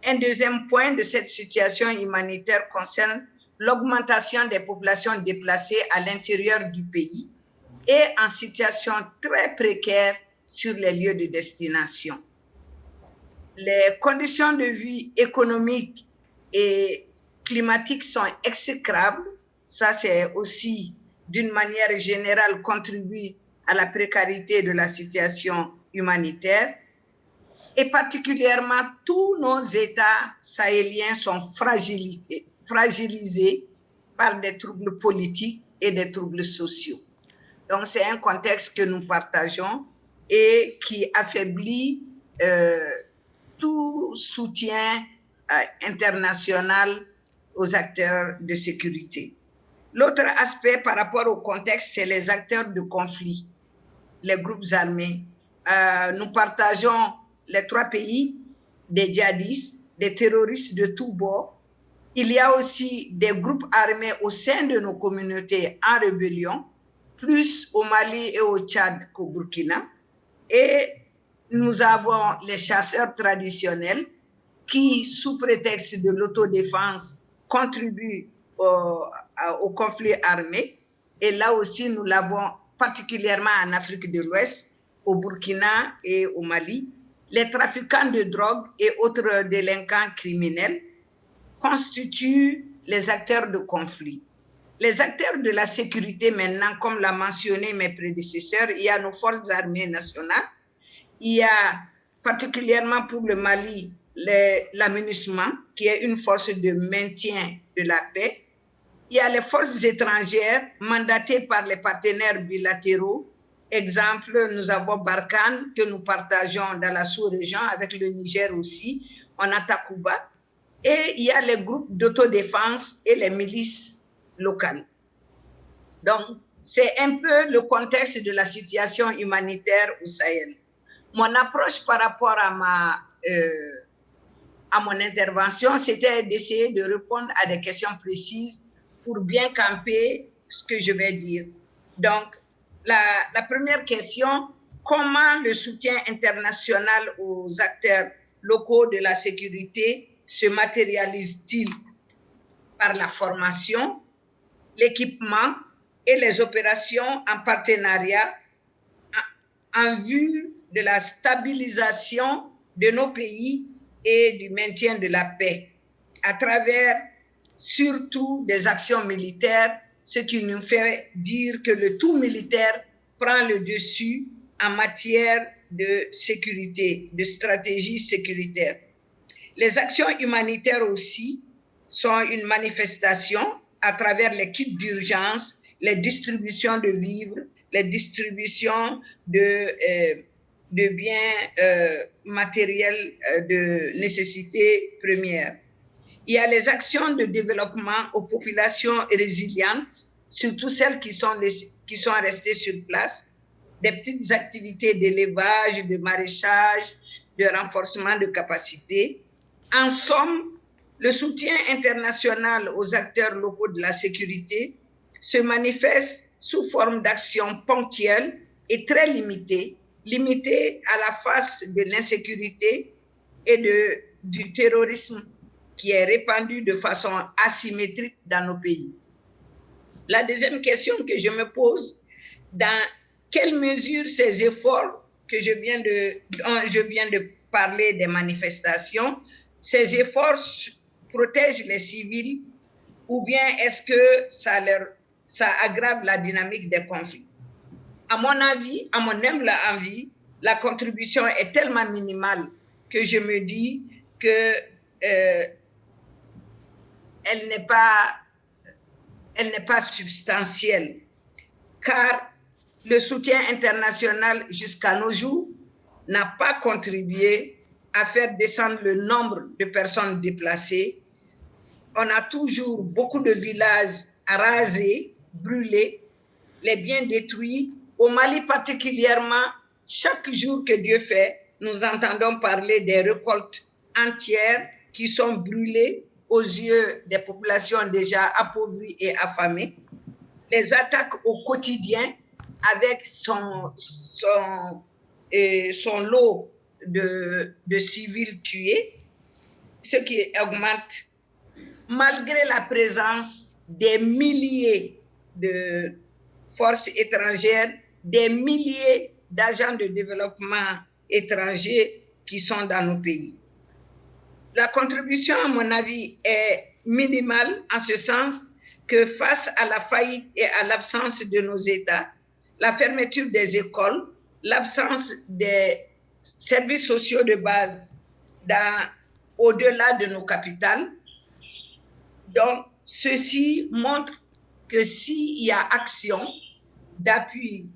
Speaker 5: Un deuxième point de cette situation humanitaire concerne l'augmentation des populations déplacées à l'intérieur du pays et en situation très précaire sur les lieux de destination. Les conditions de vie économiques et climatiques sont exécrables. Ça, c'est aussi, d'une manière générale, contribué à la précarité de la situation humanitaire. Et particulièrement, tous nos États sahéliens sont fragilisés par des troubles politiques et des troubles sociaux. Donc, c'est un contexte que nous partageons et qui affaiblit tout soutien international aux acteurs de sécurité. L'autre aspect par rapport au contexte, c'est les acteurs de conflit, les groupes armés. Nous partageons les trois pays, des djihadistes, des terroristes de tous bords. Il y a aussi des groupes armés au sein de nos communautés en rébellion, plus au Mali et au Tchad qu'au Burkina. Et nous avons les chasseurs traditionnels qui, sous prétexte de l'autodéfense, contribuent au conflit armé. Et là aussi, nous l'avons particulièrement en Afrique de l'Ouest, au Burkina et au Mali. Les trafiquants de drogue et autres délinquants criminels constituent les acteurs de conflit. Les acteurs de la sécurité maintenant, comme l'a mentionné mes prédécesseurs, il y a nos forces armées nationales, il y a particulièrement pour le Mali la MINUSMA, qui est une force de maintien de la paix. Il y a les forces étrangères mandatées par les partenaires bilatéraux. Exemple, nous avons Barkhane que nous partageons dans la sous-région avec le Niger aussi. On a Takuba. Et il y a les groupes d'autodéfense et les milices locales. Donc, c'est un peu le contexte de la situation humanitaire au Sahel. Mon approche par rapport à mon intervention, c'était d'essayer de répondre à des questions précises pour bien camper ce que je vais dire. Donc, la première question, comment le soutien international aux acteurs locaux de la sécurité se matérialise-t-il par la formation, l'équipement et les opérations en partenariat en vue de la stabilisation de nos pays et du maintien de la paix, à travers surtout des actions militaires, ce qui nous fait dire que le tout militaire prend le dessus en matière de sécurité, de stratégie sécuritaire. Les actions humanitaires aussi sont une manifestation à travers les kits d'urgence, les distributions de vivres, les distributions de biens matériels de nécessité première. Il y a les actions de développement aux populations résilientes, surtout celles qui sont restées sur place, des petites activités d'élevage, de maraîchage, de renforcement de capacités. En somme, le soutien international aux acteurs locaux de la sécurité se manifeste sous forme d'actions ponctuelles et très limitées à la face de l'insécurité et du terrorisme qui est répandu de façon asymétrique dans nos pays. La deuxième question que je me pose, dans quelle mesure ces efforts dont je viens de parler des manifestations, ces efforts protègent les civils ou bien est-ce que ça aggrave la dynamique des conflits? À mon avis, à mon humble avis, la contribution est tellement minimale que je me dis que elle n'est pas elle n'est pas substantielle, car le soutien international jusqu'à nos jours n'a pas contribué à faire descendre le nombre de personnes déplacées. On a toujours beaucoup de villages à raser, brûler, les biens détruits. Au Mali particulièrement, chaque jour que Dieu fait, nous entendons parler des récoltes entières qui sont brûlées aux yeux des populations déjà appauvries et affamées. Les attaques au quotidien avec son lot de civils tués, ce qui augmente malgré la présence des milliers de forces étrangères, des milliers d'agents de développement étrangers qui sont dans nos pays. La contribution, à mon avis, est minimale en ce sens que face à la faillite et à l'absence de nos États, la fermeture des écoles, l'absence des services sociaux de base au-delà de nos capitales. Donc, ceci montre que s'il y a action d'appui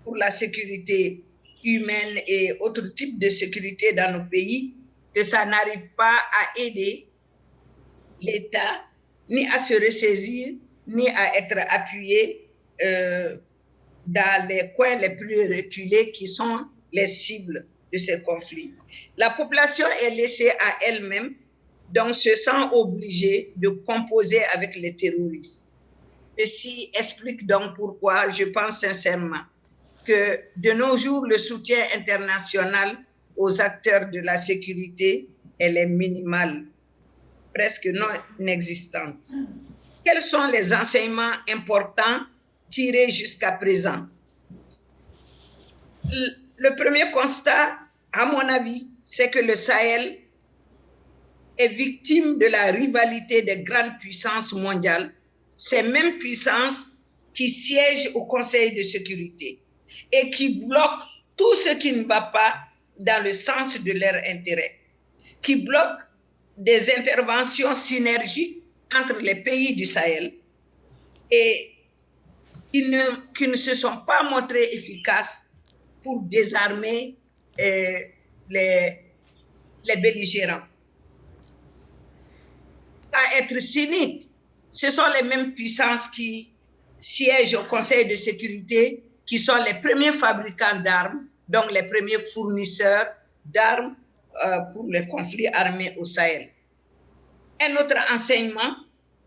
Speaker 5: pour la sécurité humaine et autres types de sécurité dans nos pays, que ça n'arrive pas à aider l'État, ni à se ressaisir, ni à être appuyé dans les coins les plus reculés qui sont les cibles de ces conflits. La population est laissée à elle-même, donc se sent obligée de composer avec les terroristes. Ceci explique donc pourquoi je pense sincèrement que de nos jours, le soutien international aux acteurs de la sécurité, elle est minimale, presque non inexistante. Quels sont les enseignements importants tirés jusqu'à présent? Le premier constat, à mon avis, c'est que le Sahel est victime de la rivalité des grandes puissances mondiales, ces mêmes puissances qui siègent au Conseil de sécurité et qui bloquent tout ce qui ne va pas dans le sens de leur intérêt, qui bloquent des interventions synergiques entre les pays du Sahel et qui ne se sont pas montrés efficaces pour désarmer les belligérants. À être cynique, ce sont les mêmes puissances qui siègent au Conseil de sécurité, qui sont les premiers fabricants d'armes, donc les premiers fournisseurs d'armes pour les conflits armés au Sahel. Un autre enseignement,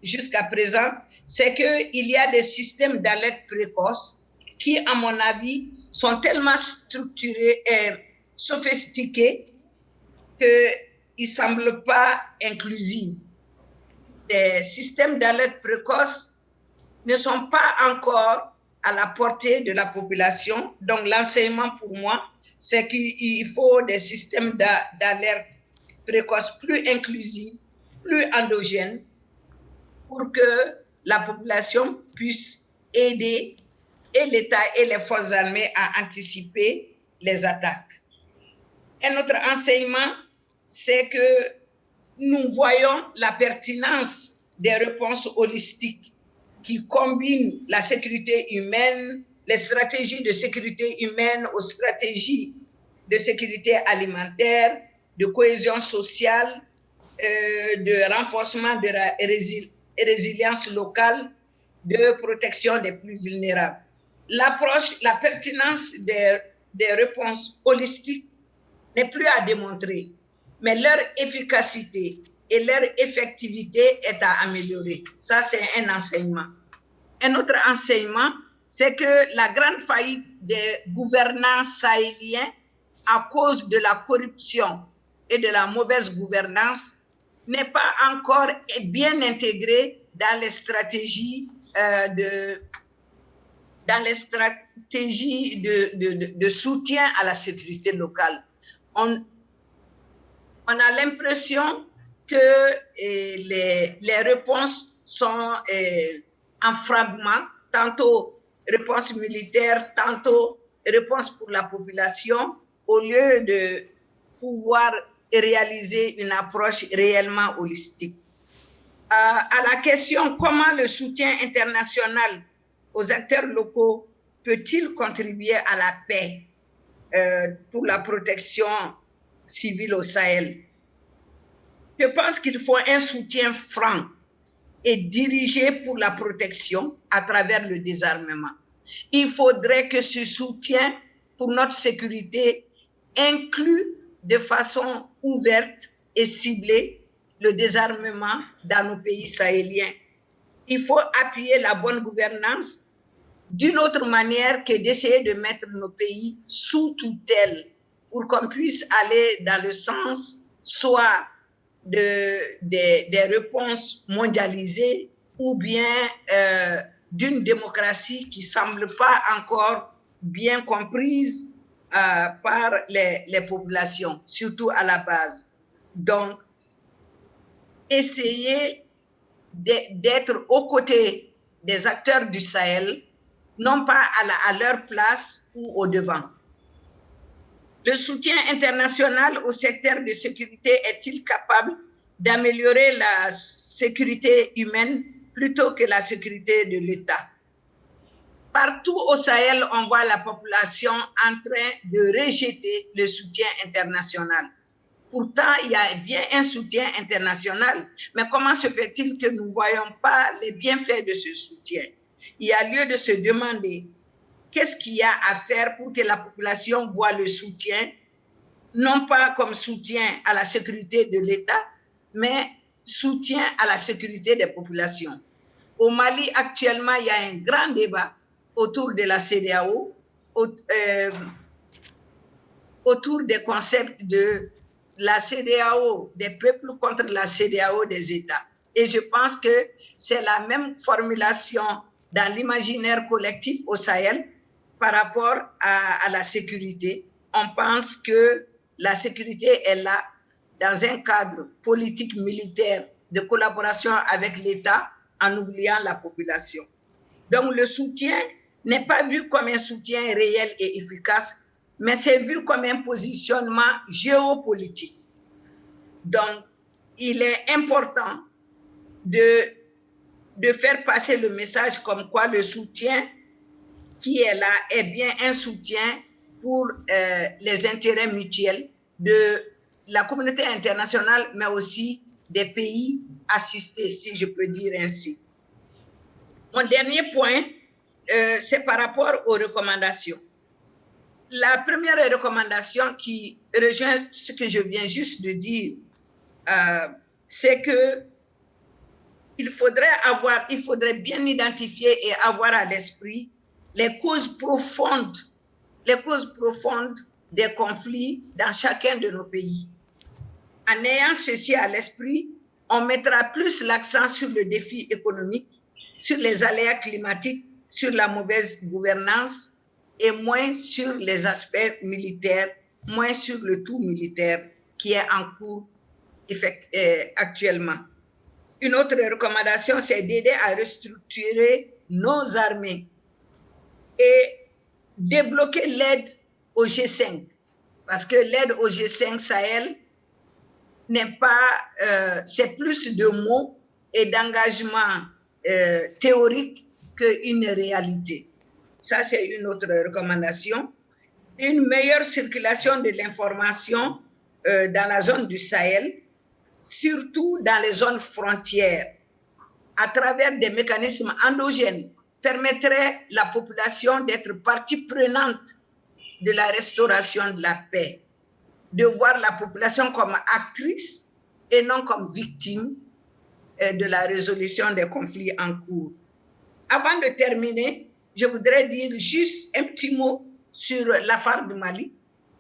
Speaker 5: jusqu'à présent, c'est qu'il y a des systèmes d'alerte précoce qui, à mon avis, sont tellement structurés et sophistiqués qu'ils ne semblent pas inclusifs. Les systèmes d'alerte précoce ne sont pas encore à la portée de la population. Donc, l'enseignement pour moi, c'est qu'il faut des systèmes d'alerte précoce plus inclusifs, plus endogènes, pour que la population puisse aider et l'État et les forces armées à anticiper les attaques. Un autre enseignement, c'est que nous voyons la pertinence des réponses holistiques qui combinent la sécurité humaine, les stratégies de sécurité humaine aux stratégies de sécurité alimentaire, de cohésion sociale, de renforcement de la résilience locale, de protection des plus vulnérables. L'approche, la pertinence des réponses holistiques n'est plus à démontrer, mais leur efficacité et leur effectivité est à améliorer. Ça, c'est un enseignement. Un autre enseignement, c'est que la grande faillite des gouvernants sahéliens à cause de la corruption et de la mauvaise gouvernance n'est pas encore bien intégrée dans les stratégies de soutien à la sécurité locale. On a l'impression que les réponses sont en fragments, tantôt réponse militaire, tantôt réponse pour la population, au lieu de pouvoir réaliser une approche réellement holistique. À la question comment le soutien international aux acteurs locaux peut-il contribuer à la paix pour la protection civile au Sahel? Je pense qu'il faut un soutien franc et dirigé pour la protection à travers le désarmement. Il faudrait que ce soutien pour notre sécurité inclue de façon ouverte et ciblée le désarmement dans nos pays sahéliens. Il faut appuyer la bonne gouvernance d'une autre manière que d'essayer de mettre nos pays sous tutelle pour qu'on puisse aller dans le sens soit des réponses mondialisées ou bien d'une démocratie qui ne semble pas encore bien comprise par les populations, surtout à la base. Donc, essayer d'être aux côtés des acteurs du Sahel, non pas à leur place ou au devant. Le soutien international au secteur de sécurité est-il capable d'améliorer la sécurité humaine plutôt que la sécurité de l'État? Partout au Sahel, on voit la population en train de rejeter le soutien international. Pourtant, il y a bien un soutien international. Mais comment se fait-il que nous ne voyons pas les bienfaits de ce soutien? Il y a lieu de se demander qu'est-ce qu'il y a à faire pour que la population voie le soutien, non pas comme soutien à la sécurité de l'État, mais soutien à la sécurité des populations. Au Mali, actuellement, il y a un grand débat autour de la CEDEAO, autour des concepts de la CEDEAO des peuples contre la CEDEAO des États. Et je pense que c'est la même formulation dans l'imaginaire collectif au Sahel par rapport à la sécurité. On pense que la sécurité est là dans un cadre politique militaire de collaboration avec l'État en oubliant la population. Donc le soutien n'est pas vu comme un soutien réel et efficace, mais c'est vu comme un positionnement géopolitique. Donc, il est important de faire passer le message comme quoi le soutien qui est là est bien un soutien pour les intérêts mutuels de la communauté internationale, mais aussi des pays assistés, si je peux dire ainsi. Mon dernier point, c'est par rapport aux recommandations. La première recommandation qui rejoint ce que je viens juste de dire, c'est que il faudrait bien identifier et avoir à l'esprit les causes profondes des conflits dans chacun de nos pays. En ayant ceci à l'esprit, on mettra plus l'accent sur le défi économique, sur les aléas climatiques, sur la mauvaise gouvernance et moins sur les aspects militaires, moins sur le tout militaire qui est en cours actuellement. Une autre recommandation, c'est d'aider à restructurer nos armées et débloquer l'aide au G5. Parce que l'aide au G5 Sahel n'est pas, c'est plus de mots et d'engagement théorique qu'une réalité. Ça, c'est une autre recommandation. Une meilleure circulation de l'information dans la zone du Sahel, surtout dans les zones frontières, à travers des mécanismes endogènes, permettrait la population d'être partie prenante de la restauration de la paix, de voir la population comme actrice et non comme victime de la résolution des conflits en cours. Avant de terminer, je voudrais dire juste un petit mot sur l'AFAR du Mali,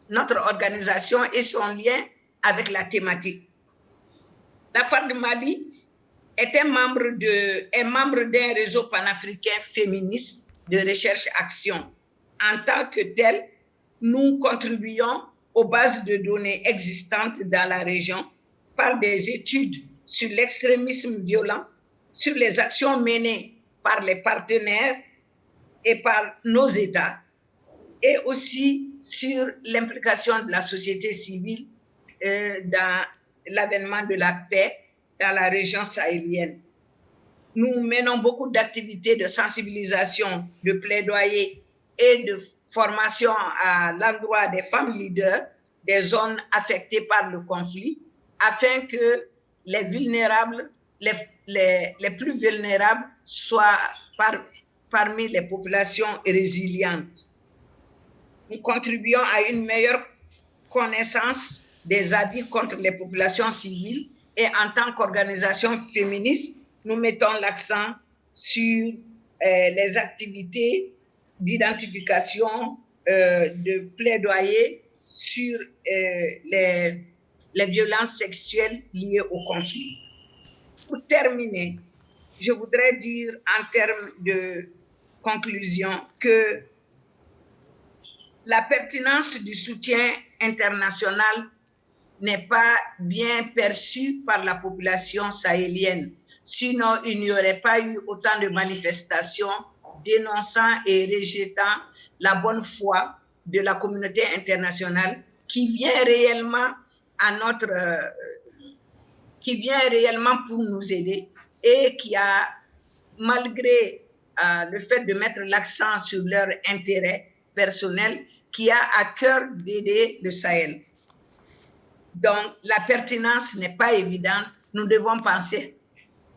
Speaker 5: notre organisation et son lien avec la thématique. L'AFAR du Mali est un membre d'un réseau panafricain féministe de recherche-action. En tant que tel, nous contribuons aux bases de données existantes dans la région par des études sur l'extrémisme violent, sur les actions menées par les partenaires et par nos États, et aussi sur l'implication de la société civile dans l'avènement de la paix dans la région sahélienne. Nous menons beaucoup d'activités de sensibilisation, de plaidoyer et de formation à l'endroit des femmes leaders des zones affectées par le conflit, afin que les vulnérables, les plus vulnérables soient parmi les populations résilientes. Nous contribuons à une meilleure connaissance des abus contre les populations civiles et en tant qu'organisation féministe, nous mettons l'accent sur les activités d'identification, de plaidoyer sur les violences sexuelles liées au conflit. Pour terminer, je voudrais dire en termes de conclusion que la pertinence du soutien international n'est pas bien perçue par la population sahélienne. Sinon, il n'y aurait pas eu autant de manifestations dénonçant et rejetant la bonne foi de la communauté internationale qui vient réellement pour nous aider et qui a, malgré le fait de mettre l'accent sur leur intérêt personnel, qui a à cœur d'aider le Sahel. Donc, la pertinence n'est pas évidente. Nous devons penser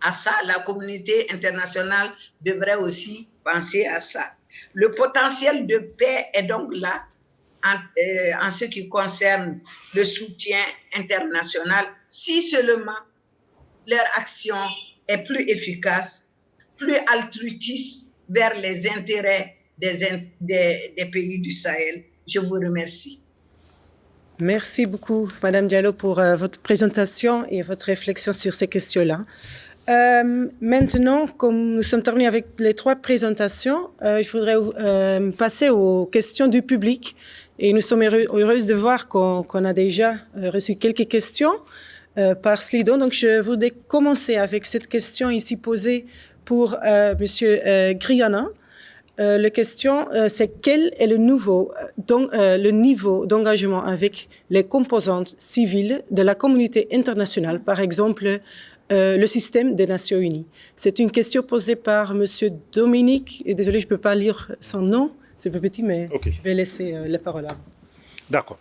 Speaker 5: à ça. La communauté internationale devrait aussi penser à ça. Le potentiel de paix est donc là en ce qui concerne le soutien international, si seulement leur action est plus efficace, plus altruiste vers les intérêts des pays du Sahel. Je vous remercie.
Speaker 3: Merci beaucoup, Madame Diallo, pour votre présentation et votre réflexion sur ces questions-là. Maintenant, comme nous sommes terminés avec les 3 présentations, je voudrais passer aux questions du public. Et nous sommes heureuses de voir qu'on a déjà reçu quelques questions par Slido. Donc, je voudrais commencer avec cette question ici posée pour Monsieur Griana. La question, c'est quel est le niveau d'engagement avec les composantes civiles de la communauté internationale, par exemple le système des Nations Unies. C'est une question posée par Monsieur Dominique, et désolé, je ne peux pas lire son nom, c'est un peu petit, mais okay. Je vais laisser la parole à vous.
Speaker 4: D'accord.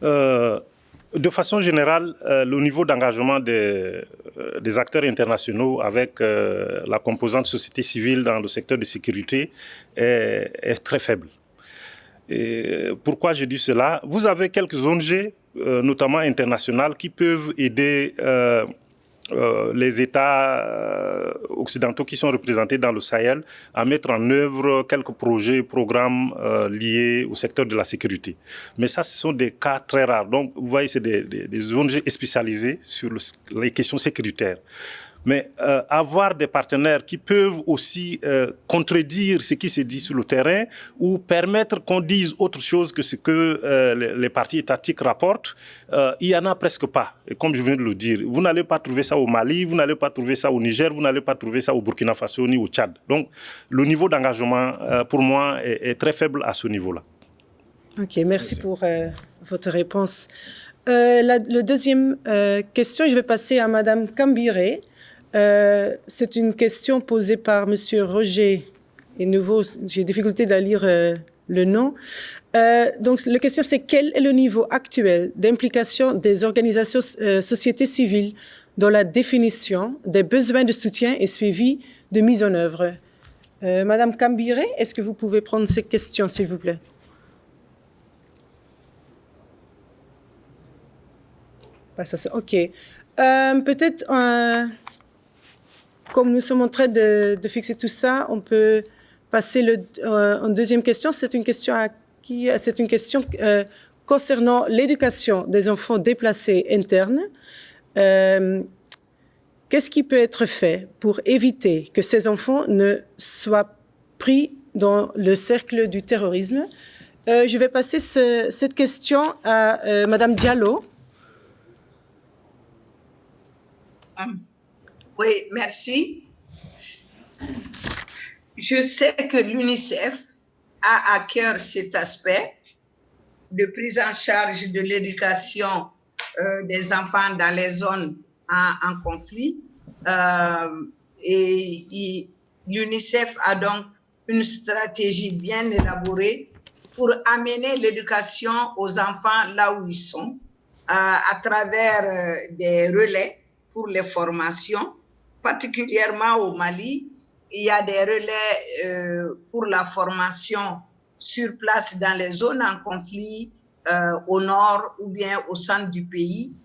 Speaker 4: De façon générale, le niveau d'engagement des acteurs internationaux avec la composante société civile dans le secteur de sécurité est très faible. Et pourquoi je dis cela? Vous avez quelques ONG, notamment internationales, qui peuvent aider les États occidentaux qui sont représentés dans le Sahel à mettre en œuvre quelques projets, programmes liés au secteur de la sécurité. Mais ça, ce sont des cas très rares. Donc, vous voyez, c'est des ONG spécialisées sur les questions sécuritaires. Mais avoir des partenaires qui peuvent aussi contredire ce qui se dit sur le terrain ou permettre qu'on dise autre chose que ce que les partis étatiques rapportent, il n'y en a presque pas. Et comme je viens de le dire, vous n'allez pas trouver ça au Mali, vous n'allez pas trouver ça au Niger, vous n'allez pas trouver ça au Burkina Faso ni au Tchad. Donc, le niveau d'engagement, pour moi, est très faible à ce niveau-là.
Speaker 3: OK, merci pour votre réponse. La deuxième question, je vais passer à Madame Kambiré. C'est une question posée par Monsieur Roger. Et nouveau, j'ai difficulté à lire le nom. Donc, la question, c'est quel est le niveau actuel d'implication des organisations société civile dans la définition des besoins de soutien et suivi de mise en œuvre? Madame Kambiré, est-ce que vous pouvez prendre cette question, s'il vous plaît? OK. Peut-être... Comme nous sommes en train de fixer tout ça, on peut passer en deuxième question. C'est une question concernant l'éducation des enfants déplacés internes. Qu'est-ce qui peut être fait pour éviter que ces enfants ne soient pris dans le cercle du terrorisme? Je vais passer cette question à Madame Diallo.
Speaker 5: Oui, merci. Je sais que l'UNICEF a à cœur cet aspect de prise en charge de l'éducation des enfants dans les zones en conflit. Et l'UNICEF a donc une stratégie bien élaborée pour amener l'éducation aux enfants là où ils sont, à travers des relais pour les formations, particulièrement au Mali. Il y a des relais pour la formation sur place dans les zones en conflit, au nord ou bien au centre du pays,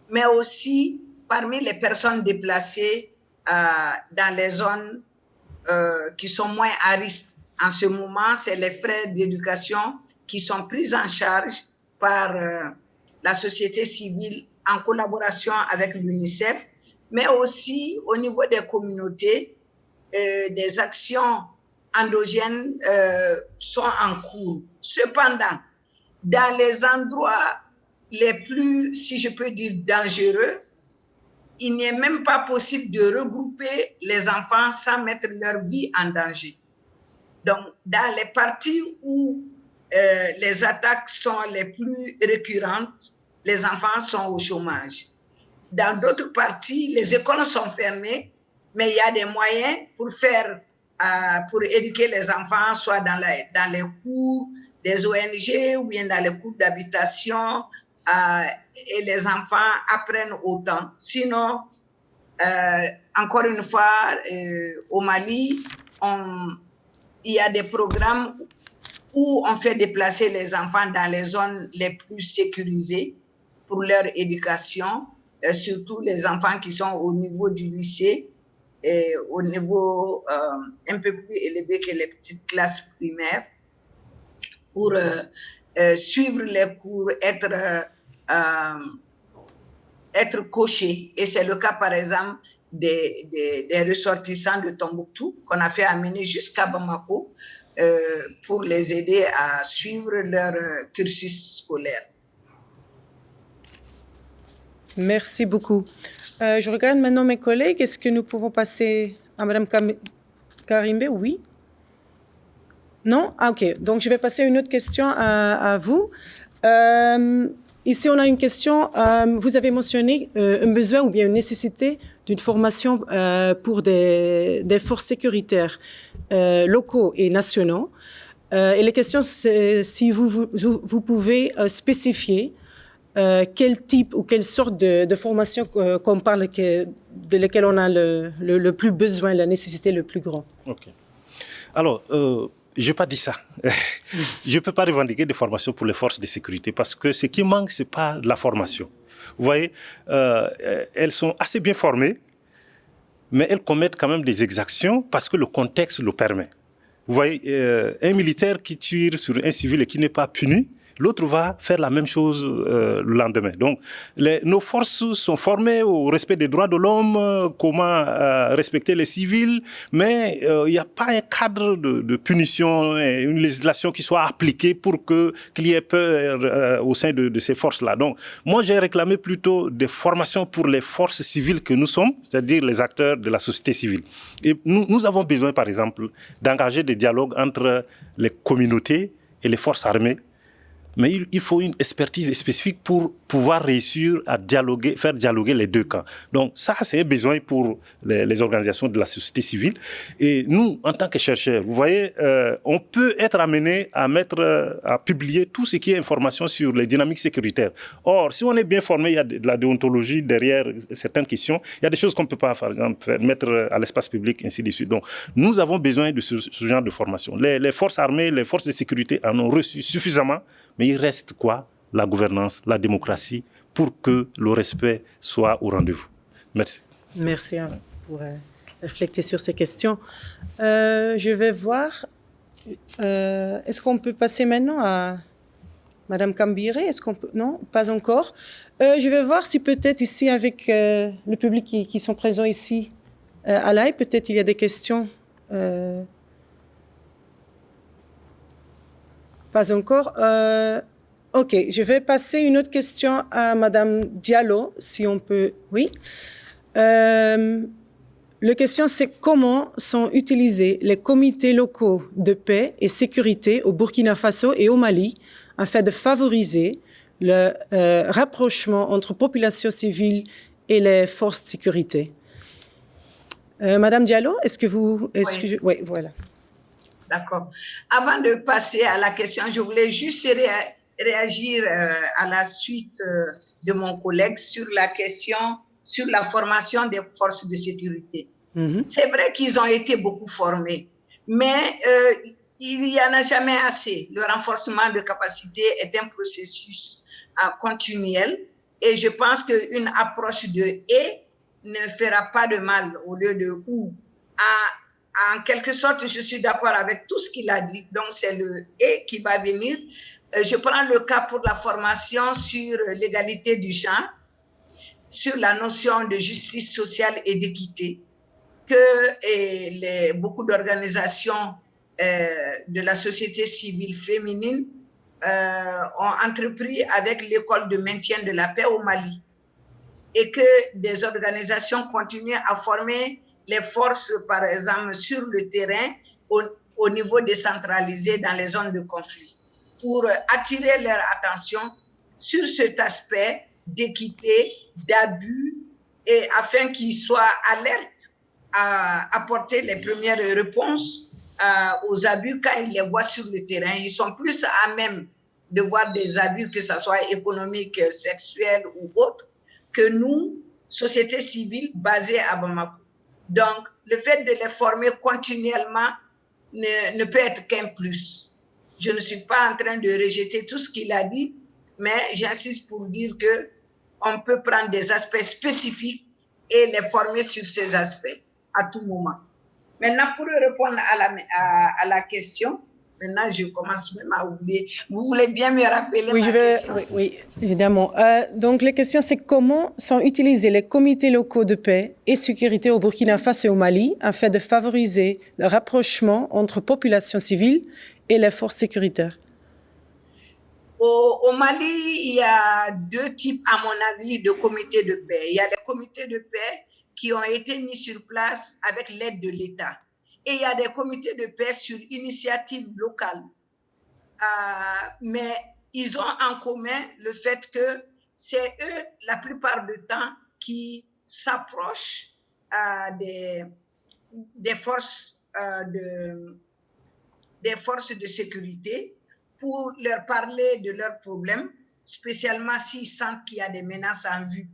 Speaker 5: mais aussi parmi les personnes déplacées dans les zones qui sont moins à risque. En ce moment, c'est les frais d'éducation qui sont pris en charge par la société civile en collaboration avec l'UNICEF, mais aussi au niveau des communautés, des actions endogènes sont en cours. Cependant, dans les endroits les plus, si je peux dire, dangereux, il n'est même pas possible de regrouper les enfants sans mettre leur vie en danger. Donc, dans les parties où les attaques sont les plus récurrentes, les enfants sont au chômage. Dans d'autres parties, les écoles sont fermées, mais il y a des moyens pour éduquer les enfants, soit dans les cours des ONG ou bien dans les cours d'habitation, et les enfants apprennent autant. Sinon, encore une fois, au Mali, il y a des programmes où on fait déplacer les enfants dans les zones les plus sécurisées pour leur éducation, surtout les enfants qui sont au niveau du lycée et au niveau un peu plus élevé que les petites classes primaires, pour suivre les cours, être coachés. Et c'est le cas, par exemple, des ressortissants de Tombouctou qu'on a fait amener jusqu'à Bamako pour les aider à suivre leur cursus scolaire.
Speaker 3: Merci beaucoup. Je regarde maintenant mes collègues. Est-ce que nous pouvons passer à Mme Karimbe? Oui. Non? Ah, OK. Donc, je vais passer à une autre question à vous. Ici, on a une question. Vous avez mentionné un besoin ou bien une nécessité d'une formation pour des forces sécuritaires locaux et nationaux. Et la question, c'est si vous pouvez spécifier quel type ou quelle sorte de formation qu'on parle, de laquelle on a le plus besoin, la nécessité le plus grand.
Speaker 4: OK. Alors, je n'ai pas dit ça. Je ne peux pas revendiquer des formations pour les forces de sécurité parce que ce qui manque, ce n'est pas de la formation. Vous voyez, elles sont assez bien formées, mais elles commettent quand même des exactions parce que le contexte le permet. Vous voyez, un militaire qui tire sur un civil et qui n'est pas puni, l'autre va faire la même chose le lendemain. Donc, nos forces sont formées au respect des droits de l'homme, comment respecter les civils, mais il n'y a pas un cadre de punition, une législation qui soit appliquée pour qu'il y ait peur au sein de ces forces-là. Donc, moi, j'ai réclamé plutôt des formations pour les forces civiles que nous sommes, c'est-à-dire les acteurs de la société civile. Et nous avons besoin, par exemple, d'engager des dialogues entre les communautés et les forces armées. Mais il faut une expertise spécifique pour pouvoir réussir à faire dialoguer les deux camps. Donc ça, c'est un besoin pour les organisations de la société civile. Et nous, en tant que chercheurs, vous voyez, on peut être amené à publier tout ce qui est information sur les dynamiques sécuritaires. Or, si on est bien formé, il y a de la déontologie derrière certaines questions. Il y a des choses qu'on ne peut pas, par exemple, mettre à l'espace public, ainsi de suite. Donc, nous avons besoin de ce genre de formation. Les forces armées, les forces de sécurité en ont reçu suffisamment. Mais il reste quoi? La gouvernance, la démocratie, pour que le respect soit au rendez-vous. Merci.
Speaker 3: Merci pour réfléchir sur ces questions. Je vais voir. Est-ce qu'on peut passer maintenant à Madame Kambire? Est-ce qu'on peut? Non, pas encore. Je vais voir si peut-être ici, avec le public qui sont présents ici à l'AI, peut-être il y a des questions. Pas encore. OK, je vais passer une autre question à Madame Diallo, si on peut. Oui. La question, c'est comment sont utilisés les comités locaux de paix et sécurité au Burkina Faso et au Mali afin de favoriser le rapprochement entre population civile et les forces de sécurité. Madame Diallo, est-ce que vous... Oui, voilà.
Speaker 5: D'accord. Avant de passer à la question, je voulais juste réagir à la suite de mon collègue sur la question, sur la formation des forces de sécurité. C'est vrai qu'ils ont été beaucoup formés, mais il n'y en a jamais assez. Le renforcement de capacité est un processus continuel et je pense qu'une approche de « et » ne fera pas de mal au lieu de « ou ». En quelque sorte, je suis d'accord avec tout ce qu'il a dit. Donc, c'est le « et » qui va venir. Je prends le cas pour la formation sur l'égalité du genre, sur la notion de justice sociale et d'équité, que beaucoup d'organisations de la société civile féminine ont entrepris avec l'école de maintien de la paix au Mali, et que des organisations continuent à former les forces, par exemple, sur le terrain, au niveau décentralisé dans les zones de conflit, pour attirer leur attention sur cet aspect d'équité, d'abus, et afin qu'ils soient alertes à apporter les premières réponses aux abus quand ils les voient sur le terrain. Ils sont plus à même de voir des abus, que ce soit économiques, sexuels ou autres, que nous, société civile basée à Bamako. Donc, le fait de les former continuellement ne peut être qu'un plus. Je ne suis pas en train de rejeter tout ce qu'il a dit, mais j'insiste pour dire qu'on peut prendre des aspects spécifiques et les former sur ces aspects à tout moment. Maintenant, pour répondre à la question, maintenant, je commence même à oublier. Vous voulez bien me rappeler ma question?
Speaker 3: Oui, évidemment. Donc, la question, c'est comment sont utilisés les comités locaux de paix et sécurité au Burkina Faso et au Mali afin de favoriser le rapprochement entre population civile et les forces sécuritaires?
Speaker 5: Au Mali, il y a deux types, à mon avis, de comités de paix. Il y a les comités de paix qui ont été mis sur place avec l'aide de l'État. Et il y a des comités de paix sur initiative locale. Mais ils ont en commun le fait que c'est eux, la plupart du temps, qui s'approchent des forces de sécurité pour leur parler de leurs problèmes, spécialement s'ils sentent qu'il y a des menaces en vue.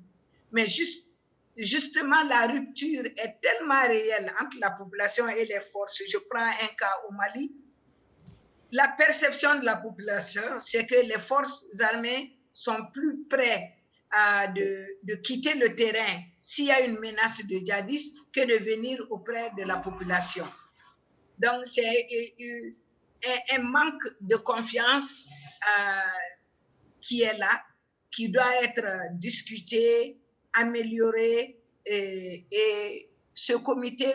Speaker 5: Mais justement, la rupture est tellement réelle entre la population et les forces. Je prends un cas au Mali. La perception de la population, c'est que les forces armées sont plus près de quitter le terrain s'il y a une menace de djihadistes que de venir auprès de la population. Donc, c'est un manque de confiance qui est là, qui doit être discuté, amélioré, et ce comité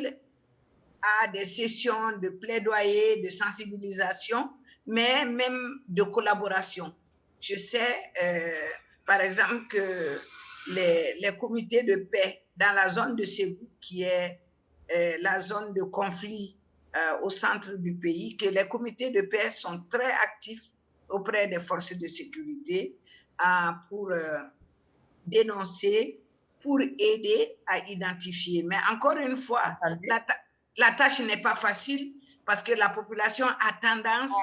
Speaker 5: a des sessions de plaidoyer, de sensibilisation, mais même de collaboration. Je sais, par exemple, que les comités de paix dans la zone de Ségou, qui est la zone de conflit au centre du pays, que les comités de paix sont très actifs auprès des forces de sécurité pour dénoncer, pour aider à identifier. Mais encore une fois, la tâche n'est pas facile parce que la population a tendance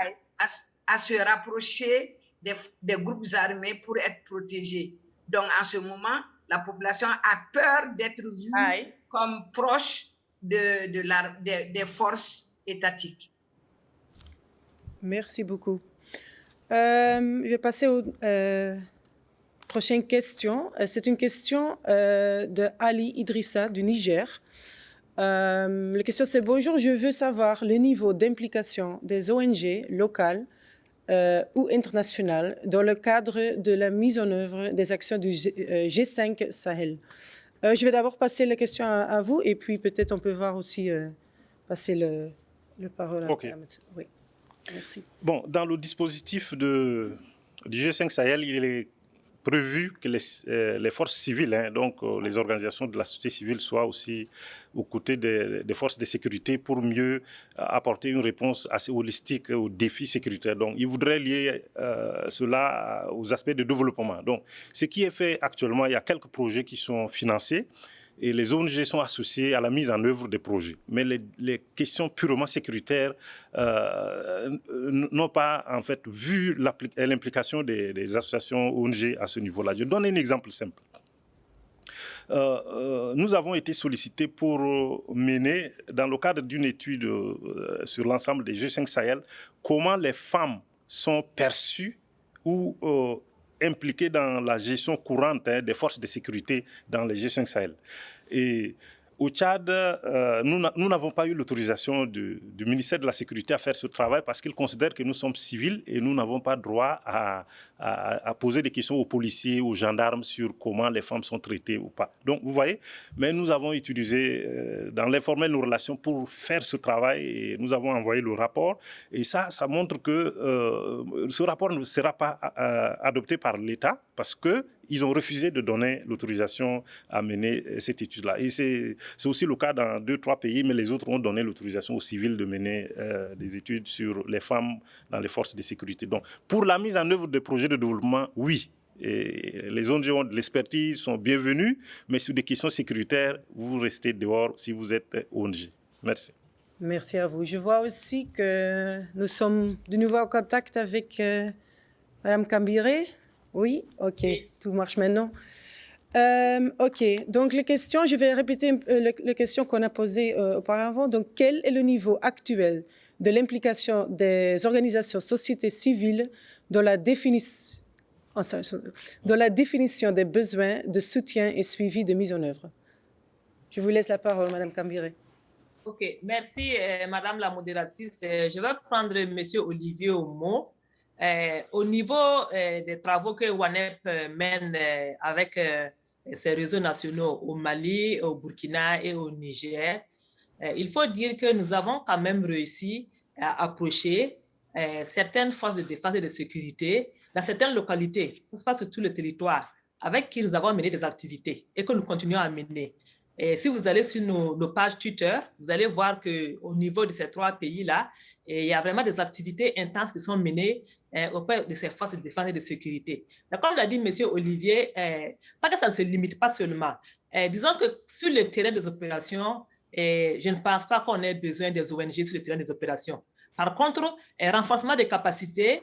Speaker 5: à se rapprocher des groupes armés pour être protégée. Donc, en ce moment, la population a peur d'être vue comme proche des forces étatiques.
Speaker 3: Merci beaucoup. Je vais passer aux prochaines questions. C'est une question de Ali Idrissa du Niger. La question c'est: bonjour, je veux savoir le niveau d'implication des ONG locales ou internationales dans le cadre de la mise en œuvre des actions du G5 Sahel. Je vais d'abord passer la question à vous et puis peut-être on peut voir aussi passer le parole à M. Oui, merci.
Speaker 4: Bon, dans le dispositif du G5 Sahel, il est prévu que les forces civiles, donc les organisations de la société civile, soient aussi aux côtés des forces de sécurité pour mieux apporter une réponse assez holistique aux défis sécuritaires. Donc, ils voudraient lier cela aux aspects de développement. Donc, ce qui est fait actuellement, il y a quelques projets qui sont financés et les ONG sont associées à la mise en œuvre des projets. Mais les questions purement sécuritaires n'ont pas, en fait, vu l'implication des associations ONG à ce niveau-là. Je donne un exemple simple. Nous avons été sollicités pour mener, dans le cadre d'une étude sur l'ensemble des G5 Sahel, comment les femmes sont perçues ou impliquées dans la gestion courante des forces de sécurité dans les G5 Sahel. Et au Tchad, nous n'avons pas eu l'autorisation du ministère de la Sécurité à faire ce travail parce qu'il considère que nous sommes civils et nous n'avons pas droit à poser des questions aux policiers, aux gendarmes sur comment les femmes sont traitées ou pas. Donc, vous voyez, mais nous avons utilisé dans l'informel nos relations pour faire ce travail et nous avons envoyé le rapport. Et ça montre que ce rapport ne sera pas adopté par l'État parce qu'ils ont refusé de donner l'autorisation à mener cette étude-là. Et c'est aussi le cas dans 2-3 pays, mais les autres ont donné l'autorisation aux civils de mener des études sur les femmes dans les forces de sécurité. Donc, pour la mise en œuvre des projets de développement, oui. Et les ONG ont de l'expertise, sont bienvenus, mais sur des questions sécuritaires, vous restez dehors si vous êtes ONG. Merci.
Speaker 3: Merci à vous. Je vois aussi que nous sommes de nouveau en contact avec Madame Kambiré. Oui, ok, tout marche maintenant. Ok, donc les questions, je vais répéter les questions qu'on a posées auparavant. Donc, quel est le niveau actuel de l'implication des organisations société civile dans la définition des besoins de soutien et suivi de mise en œuvre? Je vous laisse la parole, Madame Kambiré.
Speaker 2: Ok, merci, Madame la modératrice. Je vais prendre Monsieur Olivier au mot. Au niveau des travaux que WANEP mène avec ses réseaux nationaux au Mali, au Burkina et au Niger, il faut dire que nous avons quand même réussi à approcher certaines forces de défense et de sécurité dans certaines localités, pas sur tout le territoire, avec qui nous avons mené des activités et que nous continuons à mener. Et si vous allez sur nos pages Twitter, vous allez voir qu'au niveau de ces 3 pays-là, il y a vraiment des activités intenses qui sont menées auprès de ces forces de défense et de sécurité. Donc, comme l'a dit M. Olivier, pas que ça ne se limite pas seulement. Disons que sur le terrain des opérations, je ne pense pas qu'on ait besoin des ONG sur le terrain des opérations. Par contre, renforcement des capacités,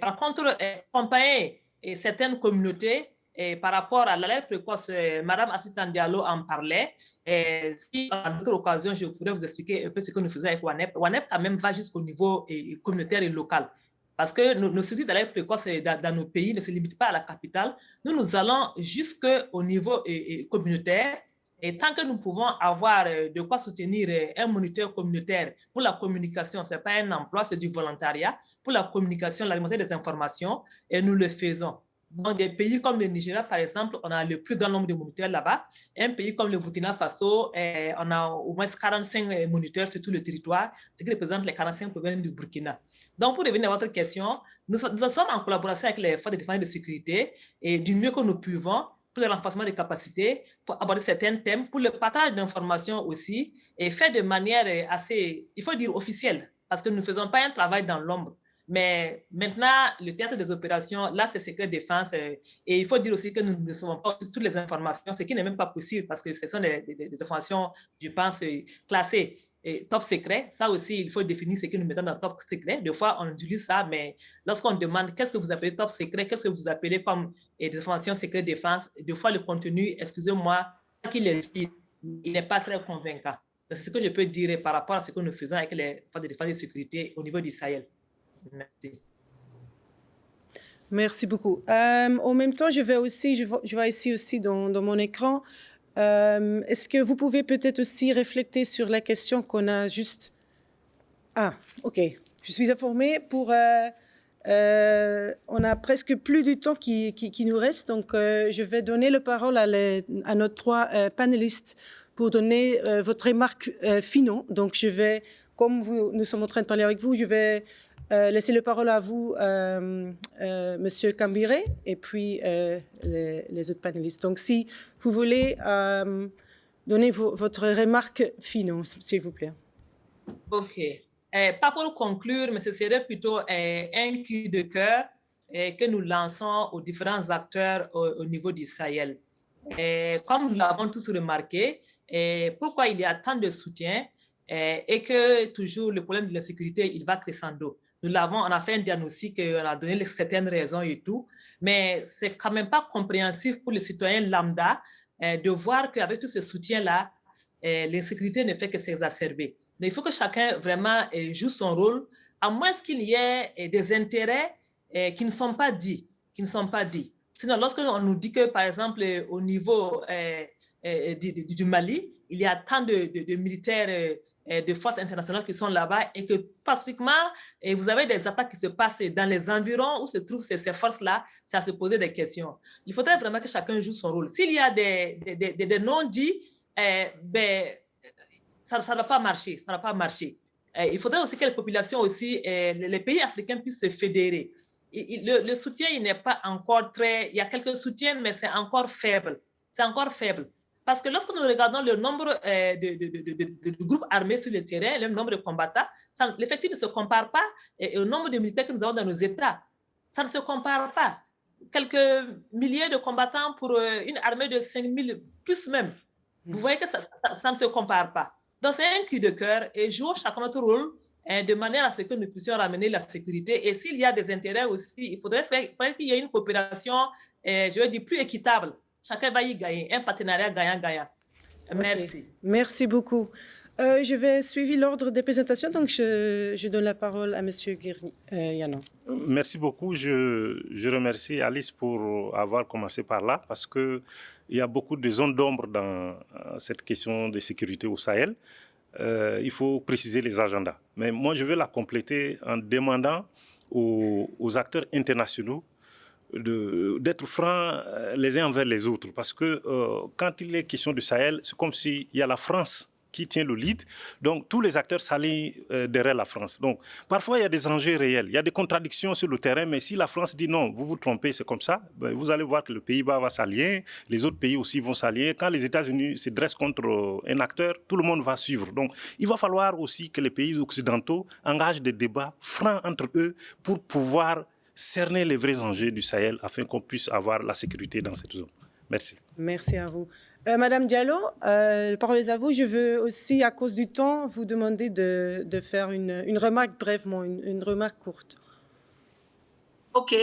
Speaker 2: par contre, accompagner certaines communautés par rapport à l'alerte précoce, Mme Assitan Diallo en parlait. Si à d'autres occasions, je pourrais vous expliquer un peu ce que nous faisons avec WANEP. WANEP, quand même, va jusqu'au niveau communautaire et local. Parce que nos soucis d'alerte précoce dans nos pays ne se limitent pas à la capitale. Nous allons jusqu'au niveau communautaire. Et tant que nous pouvons avoir de quoi soutenir un moniteur communautaire pour la communication, ce n'est pas un emploi, c'est du volontariat. Pour la communication, l'alimentation des informations, et nous le faisons. Dans des pays comme le Nigeria, par exemple, on a le plus grand nombre de moniteurs là-bas. Un pays comme le Burkina Faso, on a au moins 45 moniteurs sur tout le territoire, ce qui représente les 45 provinces du Burkina. Donc, pour revenir à votre question, nous sommes en collaboration avec les forces de défense et de sécurité et du mieux que nous pouvons pour le renforcement des capacités, pour aborder certains thèmes, pour le partage d'informations aussi, et fait de manière assez, il faut dire, officielle, parce que nous ne faisons pas un travail dans l'ombre. Mais maintenant, le théâtre des opérations, là, c'est secret défense. Et il faut dire aussi que nous ne savons pas toutes les informations, ce qui n'est même pas possible parce que ce sont des informations, je pense, classées. Et top secret, ça aussi, il faut définir ce que nous mettons dans top secret. Des fois, on utilise ça, mais lorsqu'on demande qu'est-ce que vous appelez top secret, qu'est-ce que vous appelez comme des informations secret défense, des fois, le contenu, excusez-moi, qu'il est vide, il n'est pas très convaincant. C'est ce que je peux dire par rapport à ce que nous faisons avec les forces de défense et de sécurité au niveau du Sahel. Merci.
Speaker 3: Merci beaucoup. En même temps, je vois ici aussi dans mon écran, est-ce que vous pouvez peut-être aussi réfléchir sur la question qu'on a juste... Ah, ok. Je suis informée pour... on a presque plus du temps qui nous reste, donc je vais donner la parole à nos 3 panélistes pour donner votre remarque finaux. Donc je vais, comme nous sommes en train de parler avec vous, je vais laisser la parole à vous, Monsieur Kambiré, et puis les autres panélistes. Donc, si vous voulez donner votre remarque finale, s'il vous plaît.
Speaker 2: OK. Pas pour conclure, mais ce serait plutôt un cri de cœur que nous lançons aux différents acteurs au niveau du Sahel. Comme nous l'avons tous remarqué, pourquoi il y a tant de soutien et que toujours le problème de l'insécurité, il va crescendo. On a fait un diagnostic, on a donné certaines raisons et tout, mais c'est quand même pas compréhensif pour les citoyens lambda de voir qu'avec tout ce soutien-là, l'insécurité ne fait que s'exacerber. Mais il faut que chacun vraiment joue son rôle, à moins qu'il y ait des intérêts qui ne sont pas dits, Sinon, lorsqu'on nous dit que, par exemple, au niveau du Mali, il y a tant de militaires de forces internationales qui sont là-bas et que pratiquement, vous avez des attaques qui se passent dans les environs où se trouvent ces forces-là, c'est à se poser des questions. Il faudrait vraiment que chacun joue son rôle. S'il y a des non-dits, ça ne va pas marcher. Il faudrait aussi que les populations aussi, les pays africains puissent se fédérer. Le soutien, il n'est pas encore il y a quelques soutiens, mais c'est encore faible. Parce que lorsque nous regardons le nombre de groupes armés sur le terrain, le nombre de combattants, l'effectif ne se compare pas au nombre de militaires que nous avons dans nos États. Ça ne se compare pas. Quelques milliers de combattants pour une armée de 5000, plus même. Vous voyez que ça ne se compare pas. Donc, c'est un cri de cœur et jouons chacun notre rôle de manière à ce que nous puissions ramener la sécurité. Et s'il y a des intérêts aussi, il faudrait qu'il y ait une coopération, je veux dire, plus équitable. Chacun va y gagner, un partenariat gagnant-gagnant. Merci.
Speaker 3: Okay. Merci beaucoup. Je vais suivre l'ordre des présentations, donc je donne la parole à M. Yanon.
Speaker 4: Merci beaucoup. Je remercie Alice pour avoir commencé par là, parce qu'il y a beaucoup de zones d'ombre dans cette question de sécurité au Sahel. Il faut préciser les agendas. Mais moi, je vais la compléter en demandant aux acteurs internationaux d'être francs les uns envers les autres. Parce que quand il est question du Sahel, c'est comme s'il y a la France qui tient le lead. Donc, tous les acteurs s'allient derrière la France. Donc, parfois, il y a des enjeux réels. Il y a des contradictions sur le terrain, mais si la France dit non, vous vous trompez, c'est comme ça, ben, vous allez voir que le Pays-Bas va s'allier, les autres pays aussi vont s'allier. Quand les États-Unis se dressent contre un acteur, tout le monde va suivre. Donc, il va falloir aussi que les pays occidentaux engagent des débats francs entre eux pour pouvoir cerner les vrais enjeux du Sahel afin qu'on puisse avoir la sécurité dans cette zone. Merci.
Speaker 3: Merci à vous. Madame Diallo, la parole est à vous. Je veux aussi, à cause du temps, vous demander de faire une remarque brièvement, une remarque courte.
Speaker 5: OK.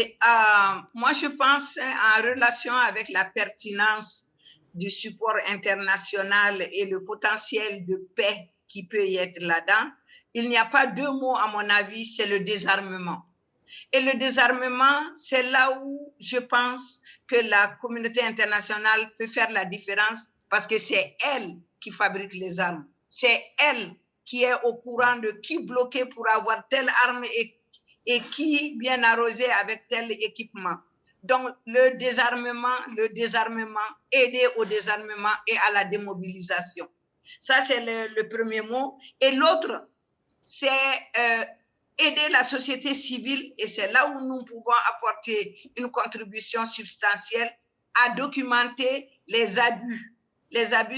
Speaker 5: Moi, je pense en relation avec la pertinence du support international et le potentiel de paix qui peut y être là-dedans. Il n'y a pas deux mots, à mon avis, c'est le désarmement. Et le désarmement, c'est là où je pense que la communauté internationale peut faire la différence parce que c'est elle qui fabrique les armes. C'est elle qui est au courant de qui bloquer pour avoir telle arme et qui bien arroser avec tel équipement. Donc, le désarmement, aider au désarmement et à la démobilisation. Ça, c'est le premier mot. Et l'autre, c'est aider la société civile, et c'est là où nous pouvons apporter une contribution substantielle à documenter les abus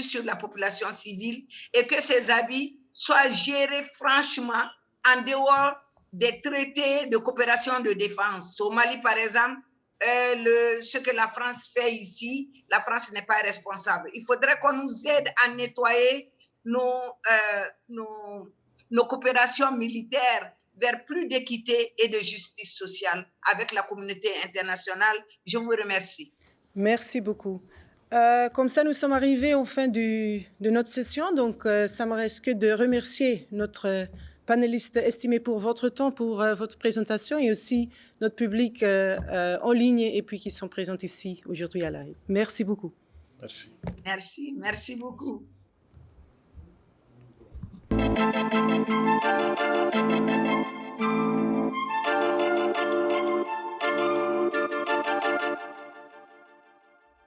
Speaker 5: sur la population civile, et que ces abus soient gérés franchement en dehors des traités de coopération de défense. Au Mali, par exemple, ce que la France fait ici, la France n'est pas responsable. Il faudrait qu'on nous aide à nettoyer nos coopérations militaires vers plus d'équité et de justice sociale avec la communauté internationale. Je vous remercie.
Speaker 3: Merci beaucoup. Comme ça, nous sommes arrivés au fin de notre session. Donc, ça me reste que de remercier notre panéliste estimé pour votre temps, pour votre présentation, et aussi notre public en ligne et puis qui sont présents ici aujourd'hui à live. Merci beaucoup.
Speaker 4: Merci.
Speaker 5: Merci beaucoup.